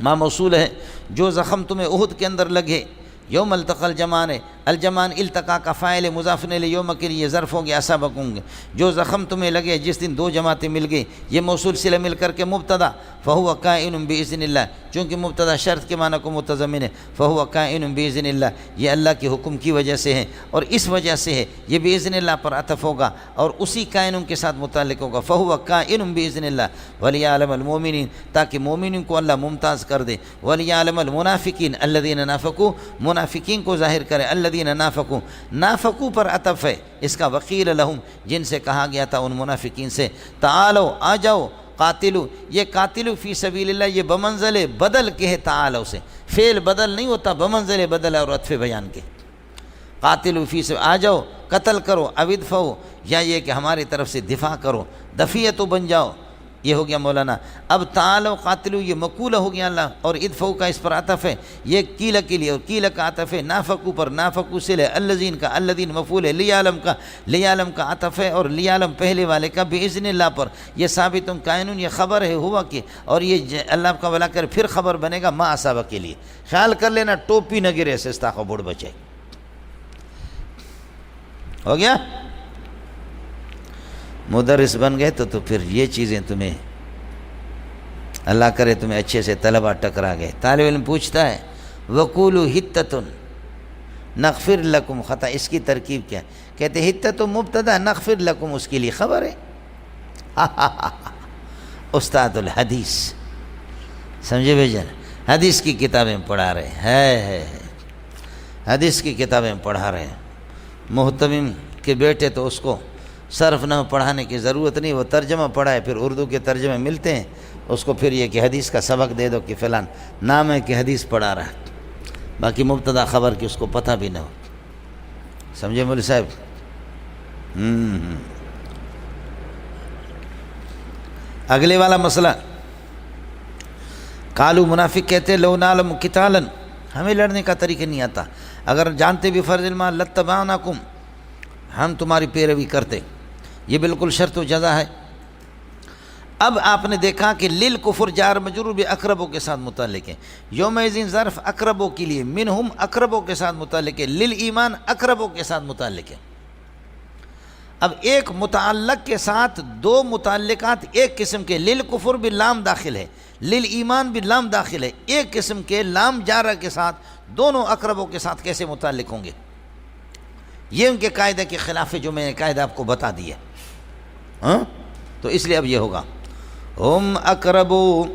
Speaker 1: ما موصول ہے، جو زخم تمہیں احد کے اندر لگے، یوم التقى الجمعان، الجمعان التقا کا فاعل مضاف الیہ، یوم کے لیے ظرف ہو گیا اصابکم، جو زخم تمہیں لگے جس دن دو جماعتیں مل گئی، یہ موصول صلہ مل کر کے مبتدا، فہو کائن باذن اللہ، چونکہ مبتدا شرط کے معنی کو متضمن ہے، فہو کائن باذن اللہ، یہ اللہ کے حکم کی وجہ سے ہے، اور اس وجہ سے ہے، یہ باذن اللہ پر عطف ہوگا اور اسی کائن کے ساتھ متعلق ہوگا، فہو کائن باذن اللہ، ولیعلم المؤمنین، تاکہ مومنین کو اللہ ممتاز کر دے، ولیعلم المنافقین الذین نافقوا، منافقین کو ظاہر کرے، الذین نافقوا، نافقوا پر عطف ہے، اس کا وقیل لہم، جن سے کہا گیا تھا ان منافقین سے، تعالوا آ جاؤ، قاتلو، یہ قاتلو فی سبیل اللہ، یہ بمنزل بدل کے ہے تعالو سے، فعل بدل نہیں ہوتا، بمنزل بدل اور عطف بیان کے، قاتلو فی سبیل، آ جاؤ قتل کرو، او ادفعوا، یا یہ کہ ہماری طرف سے دفاع کرو، دفیعتو بن جاؤ، یہ ہو گیا مولانا۔ اب تعالوا قاتلو یہ مقولہ ہو گیا اللہ، اور ادفعوا کا اس پر عطف ہے، یہ قیل کے لیے، اور قیل کا عطف ہے نافقوا پر، نافقوا سے لے، الذین کا، الذین مفعول ہے، لیعلم کا، لیعلم کا عطف ہے، اور لیعلم پہلے والے کا باذن اللہ پر، یہ ثابت قائنون، یہ خبر ہے ہوا کہ، اور یہ اللہ کا بلا کر پھر خبر بنے گا ما اصابہ کے لیے۔ خیال کر لینا ٹوپی نہ گرے، سستا کو بوڑھ بچے، ہو گیا؟ مدرس بن گئے تو پھر یہ چیزیں تمہیں، اللہ کرے تمہیں اچھے سے طلبہ ٹکرا گئے۔ طالب علم پوچھتا ہے وقولوا حتۃ نغفر لکم خطا، اس کی ترکیب کیا؟ کہتے حتۃ مبتدا، نغفر لکم اس کے لیے خبر ہے۔ استاد الحدیث، سمجھے بھیجن، حدیث کی کتابیں پڑھا رہے ہیں، حدیث کی کتابیں پڑھا رہے ہیں۔ محتمم کے بیٹے تو اس کو صرف نہ پڑھانے کی ضرورت نہیں، وہ ترجمہ پڑھائے، پھر اردو کے ترجمے ملتے ہیں، اس کو پھر یہ کہ حدیث کا سبق دے دو کہ فلان نام ہے کہ حدیث پڑھا رہا ہے، باقی مبتدا خبر کی اس کو پتہ بھی نہ ہو۔ سمجھے مولوی صاحب؟ اگلے والا مسئلہ، قالوا منافق کہتے لو نعلم قتالا، ہمیں لڑنے کا طریقہ نہیں آتا، اگر جانتے بھی فرض علم لاتبعناکم، ہم تمہاری پیروی کرتے، یہ بالکل شرط و جزا ہے۔ اب آپ نے دیکھا کہ للکفر جار مجرور بھی اقربوں کے ساتھ متعلق ہے، یومئذ ظرف اقربوں کے لیے، منہم اقربوں کے ساتھ متعلق ہے، للایمان اقربوں کے ساتھ متعلق ہے۔ اب ایک متعلق کے ساتھ دو متعلقات ایک قسم کے، للکفر بھی لام داخل ہے، للایمان بھی لام داخل ہے، ایک قسم کے لام جارہ کے ساتھ دونوں اقربوں کے ساتھ کیسے متعلق ہوں گے؟ یہ ان کے قاعدے کے خلاف ہے جو میں نے قاعدہ آپ کو بتا دیا، تو اس لیے اب یہ ہوگا ہم اقربو،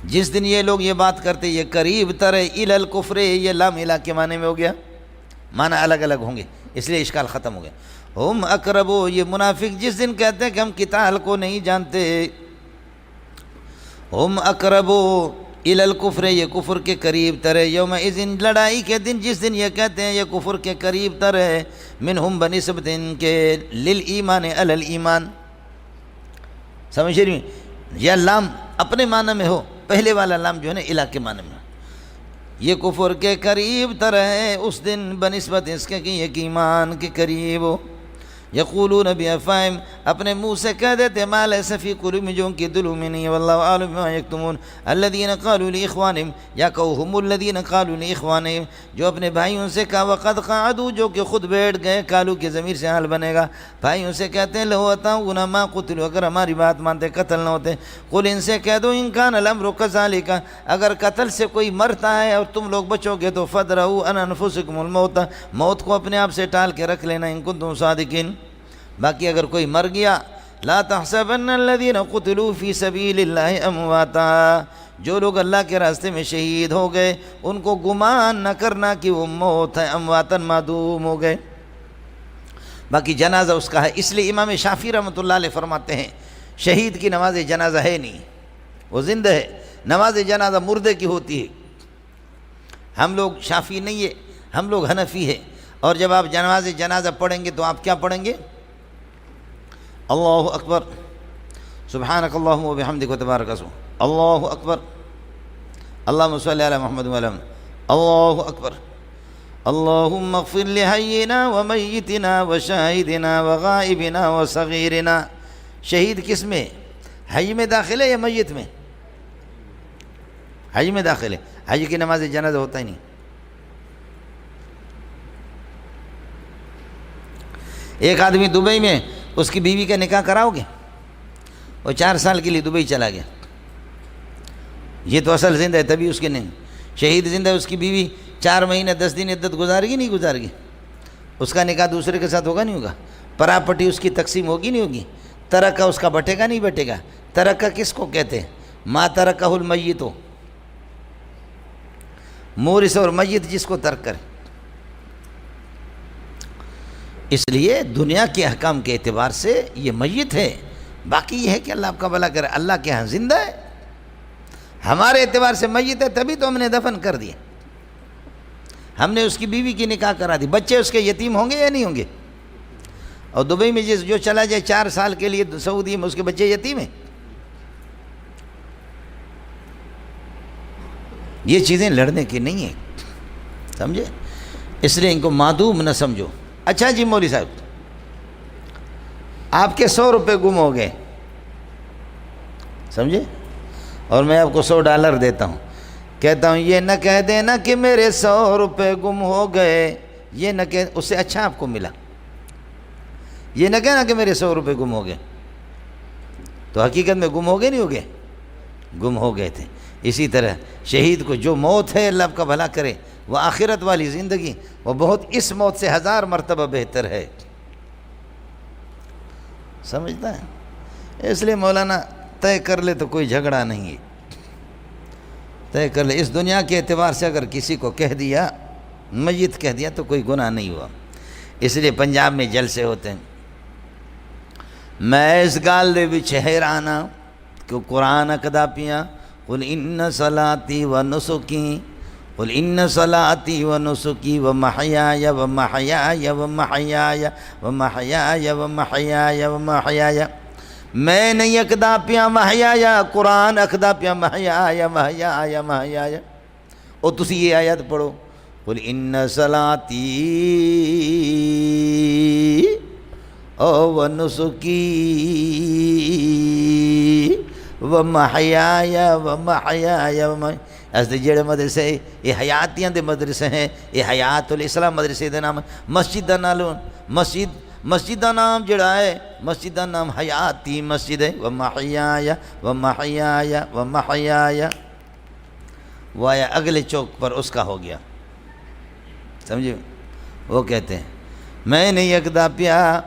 Speaker 1: جس دن یہ لوگ یہ بات کرتے یہ قریب تر الی الکفر، یہ لام الہ کے معنی میں ہو گیا، معنی الگ الگ ہوں گے، اس لیے اشکال ختم ہو گیا۔ ہم اقربو، یہ منافق جس دن کہتے ہیں کہ ہم قتال کو نہیں جانتے، ہم اقربو الی الکفر، یہ کفر کے قریب تر ہے، یومئذ، لڑائی کے دن جس دن یہ کہتے ہیں یہ کفر کے قریب تر ہے، منہم بنسبت ان کے للایمان علی الایمان، سمجھ رہی ہیں؟ یا لام اپنے معنی میں ہو، پہلے والا لام جو ہے نا الہ کے معنی میں، یہ کفر کے قریب تر ہے اس دن بنسبت اس کے کہ یہ ایمان کے قریب ہو۔ یقولون بافواہہم، اپنے منہ سے کہہ دیتے ما لیس فی قلوبہم، جو ان کے دلوں میں نہیں ہے، واللہ اعلم بما یکتمون، الذین قالوا لاخوانہم، یا کہو ہم الذین قالوا لاخوانہم، جو اپنے بھائیوں سے کہا، وقد قعدوا، جو کہ خود بیٹھ گئے، قالوا کے ضمیر سے حال بنے گا، بھائیوں سے کہتے ہیں لو اطاعونا ما قتلوا، اگر ہماری بات مانتے قتل نہ ہوتے، قل ان سے کہہ دو ان کان الامر کذالک، اگر قتل سے کوئی مرتا ہے اور تم لوگ بچو گے تو فدرؤوا عن انفسکم الموت، موت کو اپنے آپ سے ٹال کے رکھ لینا، ان کنتم صادقین۔ باقی اگر کوئی مر گیا، لا تحسبن الذین قتلوا فی سبیل اللہ امواتا، جو لوگ اللہ کے راستے میں شہید ہو گئے ان کو گمان نہ کرنا کہ وہ موت ہے، امواتن معدوم ہو گئے۔ باقی جنازہ اس کا ہے، اس لیے امام شافعی رحمۃ اللہ علیہ فرماتے ہیں شہید کی نماز جنازہ ہے نہیں، وہ زندہ ہے، نماز جنازہ مردے کی ہوتی ہے۔ ہم لوگ شافعی نہیں ہے، ہم لوگ حنفی ہے، اور جب آپ نماز جنازہ پڑھیں گے تو آپ کیا پڑھیں گے؟ اللہ اکبر، سبحانک اللہم و بحمدک و تبارک اسمک، اللہ اکبر، اللہم صلی علی محمد و علم، اللہ اکبر، اللہم اغفر لحینا و میتنا و شاہدنا و غائبنا و صغیرنا۔ شہید کس میں؟ حی میں داخل ہے یا میت میں؟ حی میں داخل ہے، حی کی نماز جنازہ ہوتا ہی نہیں۔ ایک آدمی دبئی میں، اس کی بیوی کا نکاح کراؤ گے؟ وہ 4 سال کے لیے دبئی چلا گیا، یہ تو اصل زندہ ہے تبھی اس کے نہیں، شہید زندہ ہے، اس کی بیوی 4 مہینے 10 دن عدت گزارے گی نہیں گزار گی؟ اس کا نکاح دوسرے کے ساتھ ہوگا نہیں ہوگا؟ پراپرٹی اس کی تقسیم ہوگی نہیں ہوگی؟ ترکہ اس کا بٹے گا نہیں بٹے گا؟ ترکہ کس کو کہتے ہیں؟ ما ترکہ المیت، مورث اور میت جس کو ترک کرے۔ اس لیے دنیا کے احکام کے اعتبار سے یہ میت ہے، باقی یہ ہے کہ اللہ آپ کا بھلا کرے، اللہ کے ہاں زندہ ہے، ہمارے اعتبار سے میت ہے تبھی تو ہم نے دفن کر دیا، ہم نے اس کی بیوی کی نکاح کرا دی، بچے اس کے یتیم ہوں گے یا نہیں ہوں گے؟ اور دبئی میں جو چلا جائے 4 سال کے لیے سعودی میں، اس کے بچے یتیم ہیں؟ یہ چیزیں لڑنے کی نہیں ہیں، سمجھے؟ اس لیے ان کو معدوم نہ سمجھو۔ اچھا جی مولوی صاحب، آپ کے 100 روپے گم ہو گئے، سمجھے، اور میں آپ کو $100 دیتا ہوں، کہتا ہوں یہ نہ کہہ دینا کہ میرے 100 روپے گم ہو گئے، یہ نہ کہ اس سے اچھا آپ کو ملا، یہ نہ کہنا کہ میرے 100 روپے گم ہو گئے، تو حقیقت میں گم ہو گئے نہیں ہو گئے؟ گم ہو گئے تھے۔ اسی طرح شہید کو جو موت ہے اللہ آپ کا بھلا کرے، وہ آخرت والی زندگی، وہ بہت اس موت سے 1000 مرتبہ بہتر ہے، سمجھتا ہے؟ اس لیے مولانا طے کر لے تو کوئی جھگڑا نہیں ہے، طے کر لے، اس دنیا کے اعتبار سے اگر کسی کو کہہ دیا میت کہہ دیا تو کوئی گناہ نہیں ہوا۔ اس لیے پنجاب میں جلسے ہوتے ہیں، میں اس گال دے وچ حیرانا کہ قرآن اکدا پیاں، قل ان صلاتی و نسکی، قل ان صلاتی و نسکی و محیای و محیای و محیای و محیای و محیای و محیای، میں نہیں اکدا پیاں محیایا، قرآن اکدا پیاں محیایا محیایا محیایا۔ اور تسی یہ آیت پڑھو، قل ان صلاتی و نسکی ومحیای ومحیای اس جڑے مدرسے یہ حیاتیاں دے مدرسے ہیں، یہ حیات الاسلام مدرسے دے نام مسجد دا نام مسجد دا نام جڑا ہے، مسجد دا نام حیاتی مسجد ہے۔ ومحیای ومحیای ومحیای، وہ آیا اگلے چوک پر اس کا ہو گیا، سمجھے؟ وہ کہتے ہیں میں نہیں یکدا پیا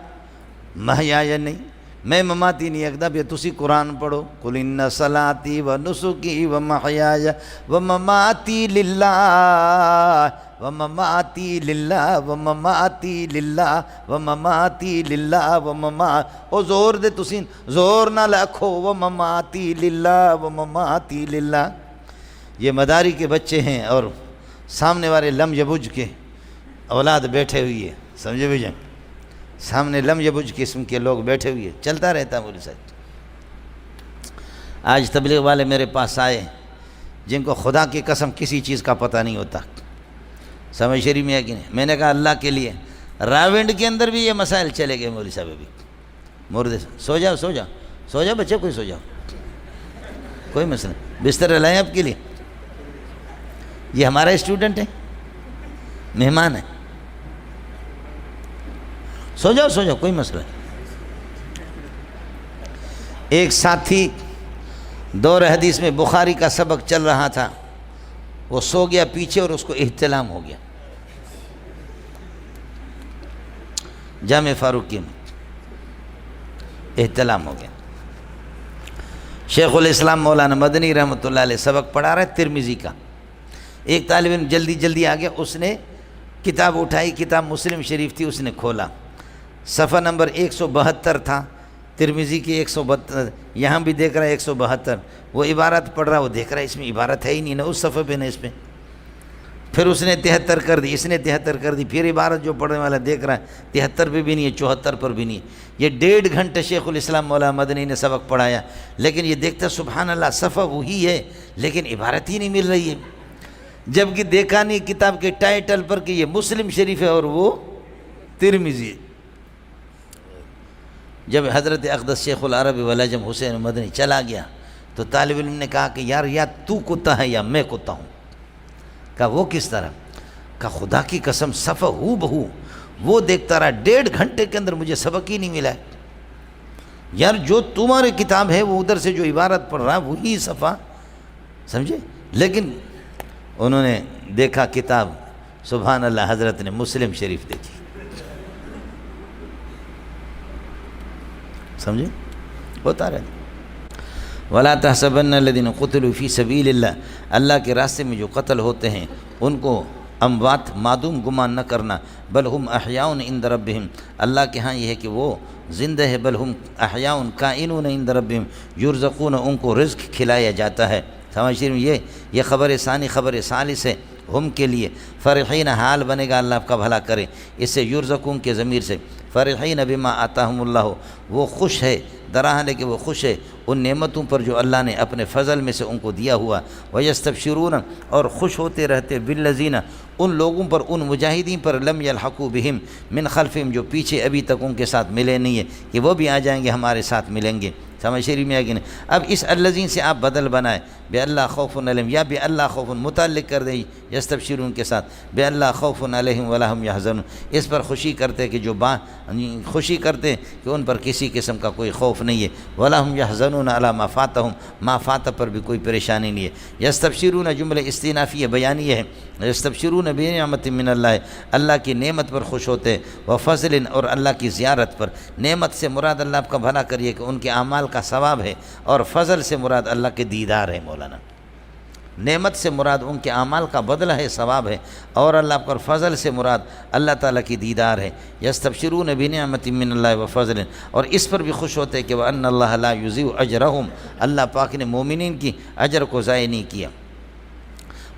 Speaker 1: محیای نہیں، میں مماتی نہیں یکدا پیا، تسی قرآن پڑھو قل ان صلاتی و نسکی و محیای و مماتی للہ ومماتی للہ ومماتی للہ ومماتی للہ او زور دے تسی زور نہ لکھو ومماتی للہ ومماتی للہ۔ یہ مداری کے بچے ہیں اور سامنے والے لم یبج کے اولاد بیٹھے ہوئی ہے، سمجھے بھی جائیں، سامنے لم یبج قسم کے لوگ بیٹھے ہوئے، چلتا رہتا مولوی صاحب۔ آج تبلیغ والے میرے پاس آئے جن کو خدا کی قسم کسی چیز کا پتہ نہیں ہوتا، سمجھ شریف میں ہے کہ نہیں؟ میں نے کہا اللہ کے لیے راونڈ کے اندر بھی یہ مسائل چلے گئے مولوی صاحب، ابھی مردے سو جاؤ سو جاؤ سو جاؤ بچے، کوئی سو جاؤ، کوئی مسئلہ نہیں، بستر لائیں آپ کے لیے، یہ ہمارا اسٹوڈنٹ ہے، مہمان ہے، سو جاؤ کوئی مسئلہ نہیں۔ ایک ساتھی دور حدیث میں بخاری کا سبق چل رہا تھا، وہ سو گیا پیچھے اور اس کو احتلام ہو گیا، جامع فاروقی میں احتلام ہو گیا۔ شیخ الاسلام مولانا مدنی رحمۃ اللہ علیہ سبق پڑھا رہا ہے ترمذی کا، ایک طالب علم جلدی آ گیا، اس نے کتاب اٹھائی، کتاب مسلم شریف تھی، اس نے کھولا، صفحہ نمبر 172 تھا، ترمذی کی 172، یہاں بھی دیکھ رہا ہے 172، وہ عبارت پڑھ رہا، وہ دیکھ رہا ہے اس میں عبارت ہے ہی نہیں، نہ اس صفحے پہ نہ اس پہ، پھر اس نے 73 کر دی، اس نے 73 کر دی، پھر عبارت جو پڑھنے والا دیکھ رہا ہے 73 پہ بھی نہیں ہے، 74 پر بھی نہیں ہے۔ یہ 1.5 گھنٹے شیخ الاسلام مولانا مدنی نے سبق پڑھایا، لیکن یہ دیکھتا سبحان اللہ صفحہ وہی ہے لیکن عبارت ہی نہیں مل رہی ہے، جبکہ دیکھا نہیں کتاب کے ٹائٹل پر کہ یہ مسلم شریف ہے اور وہ ترمذی ہے۔ جب حضرت اقدس شیخ العرب والعجم حسین مدنی چلا گیا تو طالب علم نے کہا کہ یار یا تو کتا ہے یا میں کتا ہوں۔ کہا وہ کس طرح؟ کہا خدا کی قسم صفحہ ہو بہو وہ دیکھتا رہا، 1.5 گھنٹے کے اندر مجھے سبق ہی نہیں ملا ہے یار، جو تمہاری کتاب ہے وہ ادھر سے جو عبارت پڑھ رہا وہی صفحہ، سمجھے؟ لیکن انہوں نے دیکھا کتاب، سبحان اللہ، حضرت نے مسلم شریف دیکھی، سمجھے؟ ہوتا رہتا۔ وَلَا تَحْسَبَنَّ الَّذِينَ قُتِلُوا فِي سَبِيلِ اللَّهِ، اللہ کے راستے میں جو قتل ہوتے ہیں ان کو اموات معدوم گمان نہ کرنا، بل ہم احیاء عند ربہم، اللہ کے ہاں یہ ہے کہ وہ زندہ ہے، بل ہم احیاء کائنون عند ربہم یرزقون، ان کو رزق کھلایا جاتا ہے۔ سمجھ رہے یہ خبر ثانی خبر ثالث ہے، ہم کے لیے فرحین حال بنے گا، اللہ آپ کا بھلا کرے، اس سے یرزقون کے ضمیر سے، فرحین بما آتاہم اللہ، وہ خوش ہے، دراحال ہے کہ وہ خوش ہے ان نعمتوں پر جو اللہ نے اپنے فضل میں سے ان کو دیا ہوا، ویستبشرون، اور خوش ہوتے رہتے، بالذین، ان لوگوں پر، ان مجاہدین پر، لم یلحقوا بہم من خلفہم، جو پیچھے ابھی تک ان کے ساتھ ملے نہیں ہیں، کہ وہ بھی آ جائیں گے ہمارے ساتھ ملیں گے۔ سمجھ شریف میں ہے کہ نہیں؟ اب اس الذین سے آپ بدل بنائے، بے اللہ خوف علیہم، یا بے اللہ خوف متعلق کر دیں یستبشرون کے ساتھ، بے اللہ خوف علیہم ولا هم یحزنون، اس پر خوشی کرتے کہ جو خوشی کرتے کہ ان پر کسی قسم کا کوئی خوف نہیں ہے، ولا هم یحزنون علی ما فاتهم، ما فات پر بھی کوئی پریشانی نہیں ہے۔ یستبشرون جملہ استئنافیہ بیانیہ ہے، یستبشرون بنعمت من اللہ، اللہ کی نعمت پر خوش ہوتے، وفضل، اور اللہ کی زیارت پر۔ نعمت سے مراد اللہ آپ کا بھلا کریے کہ ان کے اعمال کا ثواب ہے، اور فضل سے مراد اللہ کے دیدار ہے۔ مولانا نعمت سے مراد ان کے اعمال کا بدلہ ہے، ثواب ہے، اور اللہ پر فضل سے مراد اللہ تعالیٰ کی دیدار ہے۔ یستبشرون بنعمت من اللہ وفضل، اور اس پر بھی خوش ہوتے کہ وَأَنَّ اللَّهَ لَا يُضِيعُ أَجْرَهُمْ، اللہ پاک نے مومنین کی اجر کو ضائع نہیں کیا۔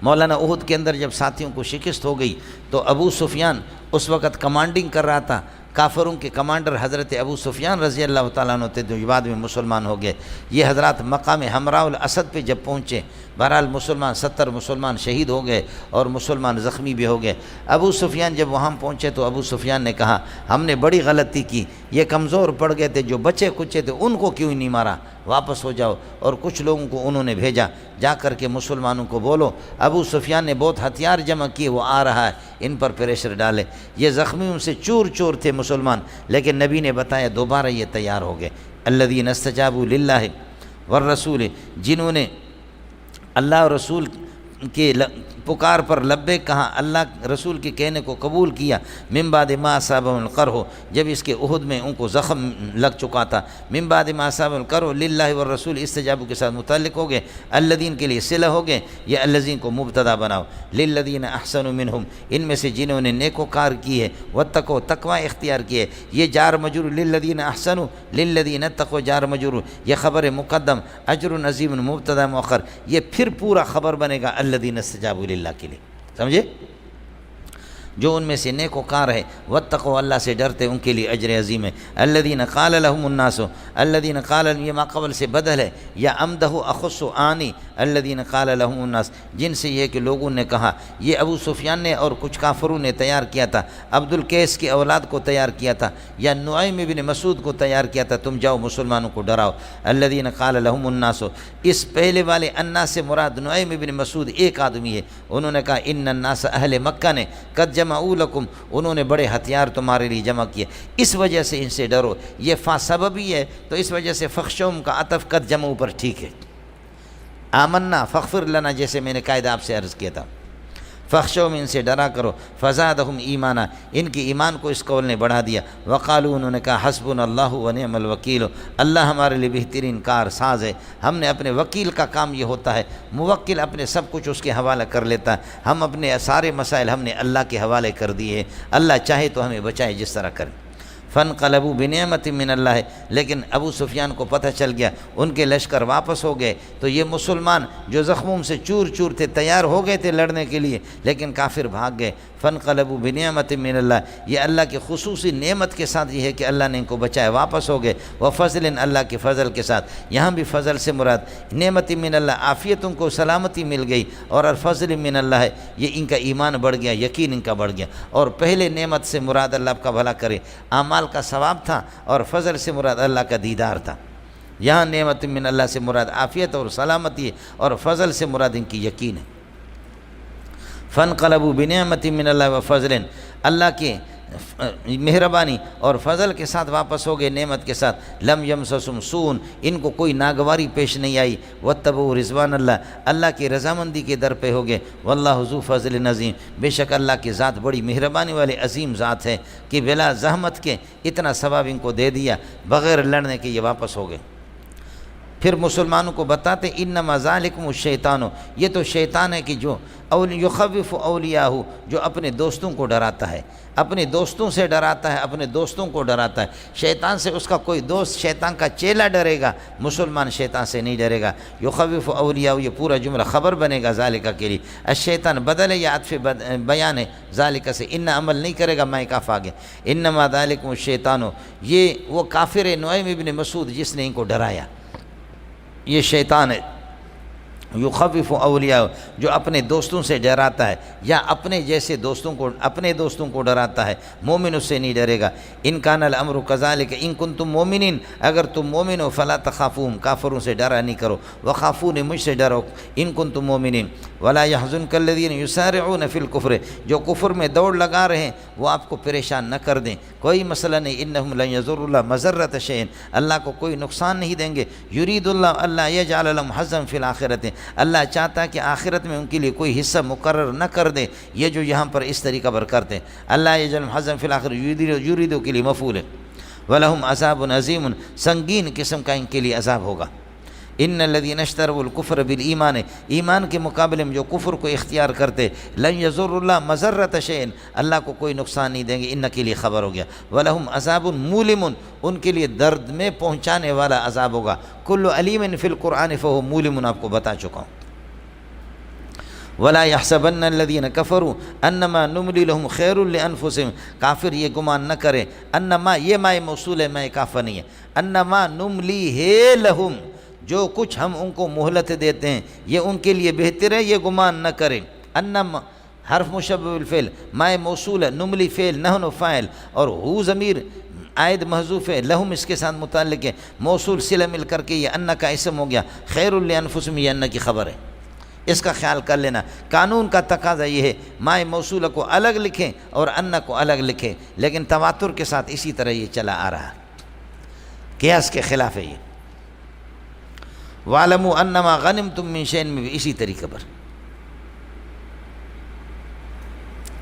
Speaker 1: مولانا احد کے اندر جب ساتھیوں کو شکست ہو گئی تو ابو سفیان اس وقت کمانڈنگ کر رہا تھا، کافروں کے کمانڈر حضرت ابو سفیان رضی اللہ تعالیٰ عنہ تھے، جو بعد میں مسلمان ہو گئے۔ یہ حضرات مقام حمراء الاسد پہ جب پہنچے، بہرحال مسلمان 70 مسلمان شہید ہو گئے اور مسلمان زخمی بھی ہو گئے۔ ابو سفیان جب وہاں پہنچے تو ابو سفیان نے کہا ہم نے بڑی غلطی کی، یہ کمزور پڑ گئے تھے، جو بچے کچے تھے ان کو کیوں نہیں مارا، واپس ہو جاؤ۔ اور کچھ لوگوں کو انہوں نے بھیجا، جا کر کے مسلمانوں کو بولو ابو سفیان نے بہت ہتھیار جمع کیے، وہ آ رہا ہے، ان پر پریشر ڈالے۔ یہ زخمیوں سے چور چور تھے مسلمان، لیکن نبی نے بتایا دوبارہ یہ تیار ہو گئے۔ الذین استجابوا للہ والرسول، جنہوں نے اللہ اور رسول کے پکار پر لبیک کہا، اللہ رسول کے کہنے کو قبول کیا۔ من بعد ما اصابهم القرح، جب اس کے احد میں ان کو زخم لگ چکا تھا۔ من بعد ما اصابهم القرح للہ والرسول، استجابوا کے ساتھ متعلق ہو گئے، الذین کے لیے صلہ ہو گئے، یا الذین کو مبتدا بناؤ، للذین احسنوا منہم، ان میں سے جنہوں نے نیکوکار کی ہے، واتقوا، تقوی اختیار کی ہے۔ یہ جار مجرور، للذین احسنوا للذین اتقوا جار مجرور، یہ خبر مقدم، اجر عظیم مبتدا مؤخر، یہ پھر پورا خبر بنے گا الذین استجابوا للہ کے لیے، سمجھے؟ جو ان میں سے نیکوکار ہے، واتقوا، اللہ سے ڈرتے، ان کے لیے اجر عظیم ہے۔ الذین قال لهم الناس، الذین قال، یہ ما قبل سے بدل ہے، یا امدہ اخص آنی، الذین قال لهم الناس، جن سے یہ کہ لوگوں نے کہا، یہ ابو سفیان نے اور کچھ کافروں نے تیار کیا تھا، عبد القیس کی اولاد کو تیار کیا تھا، یا نعیم بن مسعود کو تیار کیا تھا، تم جاؤ مسلمانوں کو ڈراؤ۔ الذین قال لهم الناس، اس پہلے والے الناس سے مراد نعیم بن مسعود ایک آدمی ہے، انہوں نے کہا ان الناس، اہل مکہ نے، قد جمعوا لکم، انہوں نے بڑے ہتھیار تمہارے لیے جمع کیے، اس وجہ سے ان سے ڈرو۔ یہ فا سببی ہے، تو اس وجہ سے فخشوم کا عطف قد جمعوا پر ٹھیک ہے۔ آمنا فغفر لنا، جیسے میں نے قاعدہ آپ سے عرض کیا تھا، فخشوم، ان سے ڈرا کرو، فزادہم ایمانا، ان کی ایمان کو اس قول نے بڑھا دیا۔ وقالو، انہوں نے کہا حسبنا اللہ ونعم الوکیل، اللہ ہمارے لیے بہترین کار ساز ہے۔ ہم نے اپنے وکیل کا کام یہ ہوتا ہے، موکل اپنے سب کچھ اس کے حوالہ کر لیتا ہے، ہم اپنے سارے مسائل ہم نے اللہ کے حوالے کر دیے ہیں، اللہ چاہے تو ہمیں بچائے جس طرح کرے۔ فانقلبوا بنعمت من اللہ، لیکن ابو سفیان کو پتہ چل گیا، ان کے لشکر واپس ہو گئے، تو یہ مسلمان جو زخموں سے چور چور تھے، تیار ہو گئے تھے لڑنے کے لیے، لیکن کافر بھاگ گئے۔ فانقلبوا بنعمت من اللہ، یہ اللہ کی خصوصی نعمت کے ساتھ یہ ہے کہ اللہ نے ان کو بچایا، واپس ہو گئے۔ وفضل، اللہ کے فضل کے ساتھ، یہاں بھی فضل سے مراد نعمت من اللہ، عافیتوں کو سلامتی مل گئی، اور الفضل من اللہ ہے، یہ ان کا ایمان بڑھ گیا، یقین ان کا بڑھ گیا۔ اور پہلے نعمت سے مراد اللہ آپ کا بھلا کرے، اعمال کا ثواب تھا، اور فضل سے مراد اللہ کا دیدار تھا۔ یہاں نعمت من اللہ سے مراد عافیت اور سلامتی ہے، اور فضل سے مراد ان کی یقین ہے۔ فانقلبوا بنعمت من اللہ وفضل، اللہ کے مہربانی اور فضل کے ساتھ واپس ہو گئے، نعمت کے ساتھ۔ لم یمسسہم سوء، ان کو کوئی ناگواری پیش نہیں آئی۔ واتبعوا رضوان اللہ، اللہ کی رضامندی کے در پہ ہو گئے۔ واللہ ذو فضل عظیم، بے شک اللہ کی ذات بڑی مہربانی والے عظیم ذات ہے، کہ بلا زحمت کے اتنا ثواب ان کو دے دیا، بغیر لڑنے کے یہ واپس ہو گئے۔ پھر مسلمانوں کو بتاتے انما ذالکم الشیطان، یہ تو شیطان ہے کہ جو یخوف اولیاءہ، جو اپنے دوستوں کو ڈراتا ہے، اپنے دوستوں سے ڈراتا ہے، اپنے دوستوں کو ڈراتا ہے۔ شیطان سے اس کا کوئی دوست، شیطان کا چیلا ڈرے گا، مسلمان شیطان سے نہیں ڈرے گا۔ یخوف اولیاءہ، یہ پورا جملہ خبر بنے گا ذالکہ کے لیے۔ الشیطان بدل ہے یا عطف بیان ہے ذالکہ سے، ان عمل نہیں کرے گا، میں کاف آگے۔ انما ذالکم الشیطان، یہ وہ کافر ہے نعیم بن مسعود جس نے ان کو ڈرایا، یہ شیطان ہے۔ یخوف اولیاء، جو اپنے دوستوں سے ڈراتا ہے، یا اپنے جیسے دوستوں کو، اپنے دوستوں کو ڈراتا ہے، مومن اس سے نہیں ڈرے گا۔ ان کان الامر کذالک ان کنتم مومنین، اگر تم مومن ہو، فلا تخافوہم، کافروں سے ڈرا نہیں کرو، وخافون، مجھ سے ڈرو، ان کنتم مومنین۔ ولا يحزنک الذین یسارعون فی الکفر، جو کفر میں دوڑ لگا رہے ہیں وہ آپ کو پریشان نہ کر دیں، کوئی مسئلہ نہیں۔ انہم لن یضروا اللہ مضرۃ شیء، اللہ کو کوئی نقصان نہیں دیں گے۔ یرید اللہ اللہ یجعل لهم حظا فی الآخرۃ، اللہ چاہتا ہے کہ آخرت میں ان کے لیے کوئی حصہ مقرر نہ کر دے، یہ جو یہاں پر اس طریقہ پر کرتے ہیں۔ اللہ یجعل لهم حظا فی الآخرۃ، یرید کے لیے مفعول ہے۔ ولہم عذاب عظیم، سنگین قسم کا ان کے لیے عذاب ہوگا۔ ان الذین اشتروا الکفر بالایمان، ایمان کے مقابلے میں جو کفر کو اختیار کرتے، لن یضروا اللہ مضرۃ شیء، اللہ کو کوئی نقصان نہیں دیں گے، ان کے لیے خبر ہو گیا۔ ولہم عذاب مولم، ان کے لیے درد میں پہنچانے والا عذاب ہوگا۔ کل علیم فی القرآن فہو مولم، آپ کو بتا چکا ہوں۔ ولا يحسبن الذين كفروا انما نملی لهم خیر لانفسهم، کافر یہ گمان نہ کرے، انما یہ ماء موصول ہے، ماء کافہ نہیں ہے، انما نملی ہے لهم، جو کچھ ہم ان کو مہلت دیتے ہیں یہ ان کے لیے بہتر ہے، یہ گمان نہ کریں۔ انما حرف مشبہ بالفعل، ماء موصول ہے، نملی فعل، نحن فاعل، اور ہو ضمیر عائد محذوف ہے، لہم اس کے ساتھ متعلق ہے، موصول صلہ مل کر کے یہ ان کا اسم ہو گیا، خیر لانفسهم یہ ان کی خبر ہے، اس کا خیال کر لینا۔ قانون کا تقاضا یہ ہے ماء موصولہ کو الگ لکھیں اور ان کو الگ لکھیں، لیکن تواتر کے ساتھ اسی طرح یہ چلا آ رہا ہے، قیاس کے خلاف ہے یہ۔ وَاعْلَمُوا أَنَّمَا غَنِمْتُم مِّن شَيْءٍ میں بھی اسی طریقے پر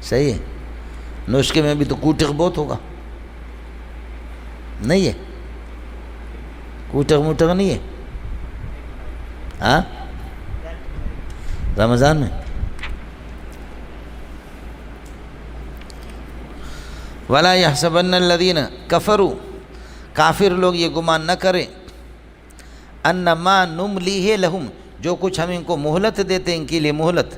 Speaker 1: صحیح ہے۔ نسخے میں بھی تو کوٹق بہت ہوگا، نہیں ہے؟ کوٹق موٹق نہیں ہے؟ ہاں رمضان میں وَلَا يَحْسَبَنَّ الَّذِينَ كَفَرُوا، کافر لوگ یہ گمان نہ کریں، انما نملیہ لہم، جو کچھ ہم ان کو مہلت دیتے ہیں ان کے لیے مہلت،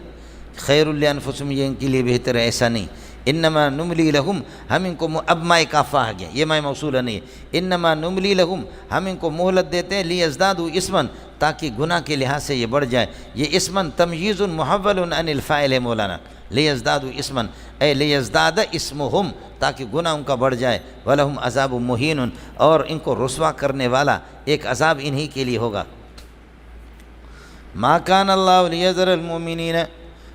Speaker 1: خیر لانفسہم یہ ان کے لیے بہتر ہے، ایسا نہیں۔ انما نملی لہم، ہم ان کو اب ماء کافہ آ گیا، یہ ماء موصولہ نہیں ہے۔ انما نملی لہم، ہم ان کو مہلت دیتے ہیں، لیزدادوا اسما، تاکہ گناہ کے لحاظ سے یہ بڑھ جائے۔ یہ اسما تمییز محول عن الفاعل ہے مولانا، لیزدادوا اسما اے لیزداد اسمہم، تاکہ گناہ ان کا بڑھ جائے۔ ولہم عذاب مہین، اور ان کو رسوا کرنے والا ایک عذاب انہی کے لیے ہوگا۔ ما کان اللہ لیذر المؤمنین،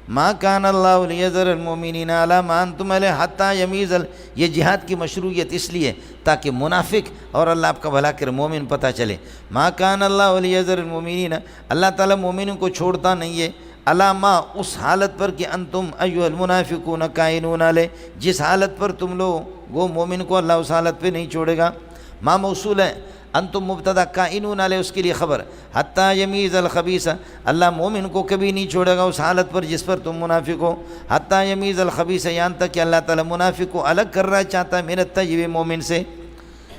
Speaker 1: ما کان اللہ لیذر المؤمنین علی ما انتم علیہ حتی یمیز یہ جہاد کی مشروعیت اس لیے تاکہ منافق اور اللہ آپ کا بھلا کر مومن پتہ چلے۔ ما کان اللہ لیذر المؤمنین، اللہ تعالیٰ مومنوں کو چھوڑتا نہیں ہے، علی ما اس حالت پر کہ انتم ایھا المنافقون کائنون علیہ، جس حالت پر تم لوگ وہ مومن کو اللہ اس حالت پہ نہیں چھوڑے گا۔ ما موصول ہے، انتم مبتدا، کائنون علیہ اس کے لیے خبر، حتی یمیز الخبیث، اللہ مومن کو کبھی نہیں چھوڑے گا اس حالت پر جس پر تم منافق ہو، حتی یمیز الخبیث، یہاں تک کہ اللہ تعالیٰ منافق کو الگ کرنا چاہتا ہے من الطیب مومن سے،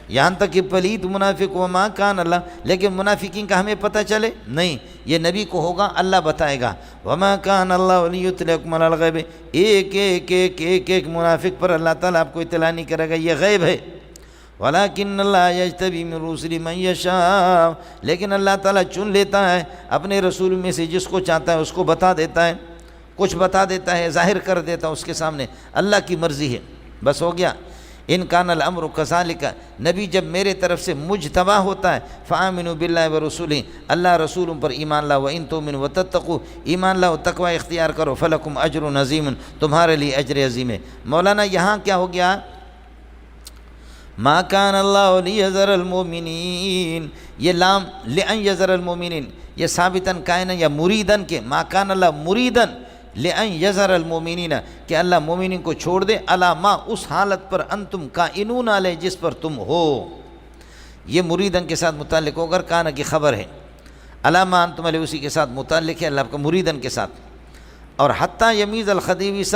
Speaker 1: یہاں تک کہ پلید منافق وما کان اللہ، لیکن منافقین کا ہمیں پتہ چلے نہیں، یہ نبی کو ہوگا، اللہ بتائے گا۔ وما کان اللہ لیطلعکم علی الغیب، ایک ایک ایک ایک ایک منافق پر اللہ تعالیٰ آپ کو اطلاع نہیں کرے گا، یہ غیب ہے۔ وَلَكِنَّ اللَّهَ يَجْتَبِي مِن رُّسُلِهِ مَن يَشَاءُ، لیکن اللہ تعالیٰ چن لیتا ہے اپنے رسول میں سے جس کو چاہتا ہے اس کو بتا دیتا ہے، کچھ بتا دیتا ہے، ظاہر کر دیتا ہے اس کے سامنے، اللہ کی مرضی ہے، بس ہو گیا۔ ان کان الامر کذالک، نبی جب میرے طرف سے مجتبی ہوتا ہے، فآمنوا باللہ ورسولہ، اللہ رسولوں پر ایمان لاؤ، وان تؤمنوا وتتقوا، ایمان لاؤ تقوی اختیار کرو، فلکم اجر عظیم، تمہارے لیے اجر عظیم ہے۔ مولانا یہاں کیا ہو گیا؟ ما کان اللہ لیذر المؤمنین، یہ لام لأن یذر المؤمنین، یہ ثابتاً کائن یا مریداً کے، ما کان اللہ مریداً لأن یذر المؤمنین، کہ اللہ مومنین کو چھوڑ دے، علی ما اس حالت پر انتم کائنون علیہ جس پر تم ہو، یہ مریداً کے ساتھ متعلق ہو کر کان کی خبر ہے، علی ما انتم علیہ اسی کے ساتھ متعلق ہے، اللہ آپ کا مریداً کے ساتھ، اور حتی یمیز الخبیث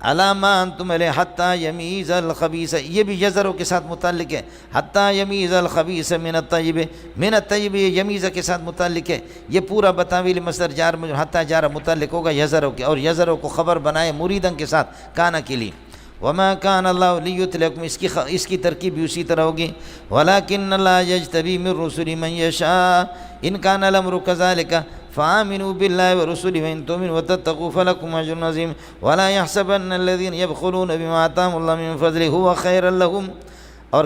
Speaker 1: علی ما انتم علیہ حتی یمیز الخبیث، یہ بھی یذر کے ساتھ متعلق ہے، حتی یمیز الخبیث من الطیب، من الطیب یہ یمیز کے ساتھ متعلق ہے، یہ پورا بتاویل مصدر جار میں حتی جارہ متعلق ہوگا یذر کے، اور یذر کو خبر بنائے مریدن کے ساتھ کانا کے لیے۔ وما کان اللہ لیطلعکم، اس کی ترکیب بھی اسی طرح ہوگی، ولکن اللہ یجتبی من رسلہ من یشاء، ان کان الامر کذالک فآمنوا باللہ ورسولہ وان تؤمنوا وتتقوا فلکم اجر عظیم، ولا يحسبن الذین یبخلون بما آتاهم اللہ من فضلہ هو خیرا لهم، اور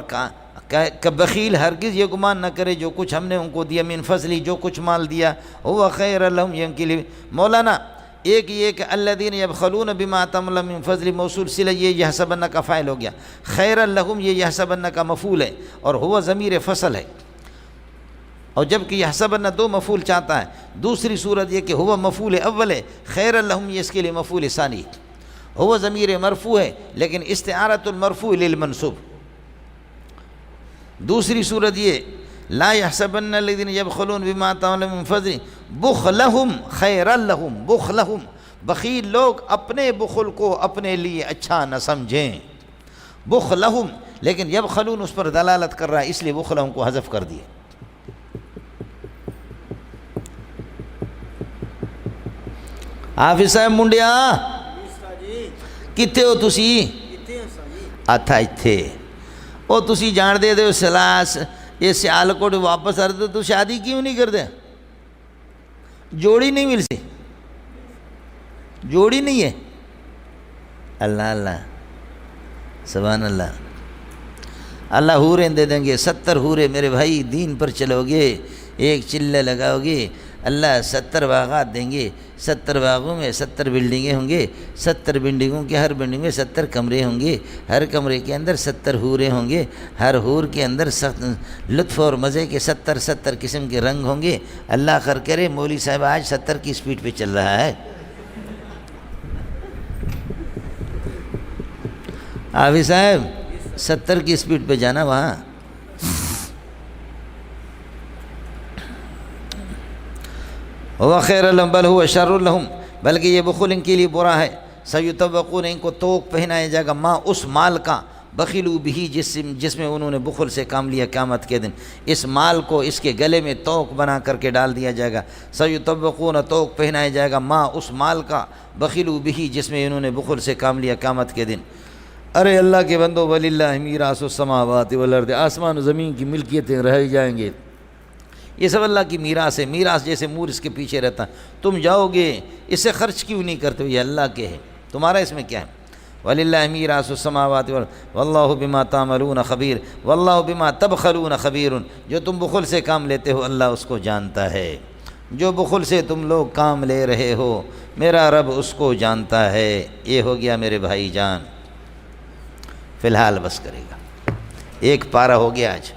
Speaker 1: بخیل ہرگز یہ گمان نہ کرے جو کچھ ہم نے ان کو دیا، من فضلی جو کچھ مال دیا، هو خیرا لهم یہ ان کے لیے۔ مولانا ایک یہ کہ الذین یبخلون بما آتاهم اللہ من فضل موصول صلہ، یہ یحسبن کا فاعل ہو گیا، خیرا لهم یہ یحسبن کا مفعول ہے، اور هو ضمیر فصل ہے، اور جب کہ یحسبن دو مفعول چاہتا ہے۔ دوسری صورت یہ کہ ہوا مفعول اول ہے، خیر لہم یہ اس کے لیے مفعول ثانی، ہوا ضمیر مرفوع ہے لیکن استعارۃ المرفوع للمنصوب۔ دوسری صورت یہ لا يحسبن الذين يبخلون بما آتاهم الله من فضل بخلهم خيرا لهم، بخلهم بخیل لوگ اپنے بخل کو اپنے لیے اچھا نہ سمجھیں، بخلهم، لیکن یبخلون اس پر دلالت کر رہا ہے اس لیے بخلهم کو حذف کر دیے۔ حافظ صاحب منڈیا کتے ہو تسی؟ آتھا اتھے او تسی جان دے دے سلاس یہ سیالکوٹ واپس آ رہے تو شادی کیوں نہیں کر دے؟ جوڑی نہیں مل سی، جوڑی نہیں ہے۔ اللہ اللہ سبحان اللہ، اللہ حوریں دے دیں گے، 70 حوریں میرے بھائی دین پر چلو گے، ایک چلے لگاؤ گے، اللہ 70 باغات دیں گے، 70 باغوں میں 70 بلڈنگیں ہوں گے، 70 بلڈنگوں کے ہر بلڈنگ میں 70 کمرے ہوں گے، ہر کمرے کے اندر 70 حوریں ہوں گے، ہر حور کے اندر لطف اور مزے کے 70 قسم کے رنگ ہوں گے۔ اللہ خیر کرے مولوی صاحب آج 70 کی سپیڈ پہ چل رہا ہے۔ حافظ صاحب 70 کی سپیڈ پہ جانا وہاں۔ وَخَيْرَ لَهُمْ بَلْ هُوَ شَرٌّ لَهُمْ، بلکہ یہ بخل ان کے لیے برا ہے۔ سَيُطَوَّقُونَ، ان کو توق پہنایا جائے گا، ماں اس مال کا، بخلوا بِهِ، جس میں انہوں نے بخل سے کام لیا قیامت کے دن، اس مال کو اس کے گلے میں توق بنا کر کے ڈال دیا جائے گا۔ سَيُطَوَّقُونَ، توق پہنایا جائے گا، ماں اس مال کا، بخلوا بِهِ، جس میں انہوں نے بخل سے کام لیا قیامت کے دن۔ ارے اللہ کے بندو، وَلِلَّهِ مِيرَاثُ السَّمَاوَاتِ وَالْأَرْضِ، آسمان و زمین کی ملکیتیں رہ جائیں گے، یہ سب اللہ کی میراث ہے۔ میراث جیسے مور اس کے پیچھے رہتا، تم جاؤ گے اس سے خرچ کیوں نہیں کرتے ہو؟ یہ اللہ کے ہے، تمہارا اس میں کیا ہے؟ وَلِلَّهِ مِيرَاثُ السَّمَاوَاتِ وَالْأَرْضِ وَاللَّهُ بِمَا تَعْمَلُونَ خَبِيرٌ وَاللَّهُ بِمَا تَبْخَلُونَ خَبِيرٌ، جو تم بخل سے کام لیتے ہو اللہ اس کو جانتا ہے، جو بخل سے تم لوگ کام لے رہے ہو میرا رب اس کو جانتا ہے۔ یہ ہو گیا میرے بھائی جان، فی الحال بس کرے گا، ایک پارہ ہو گیا آج۔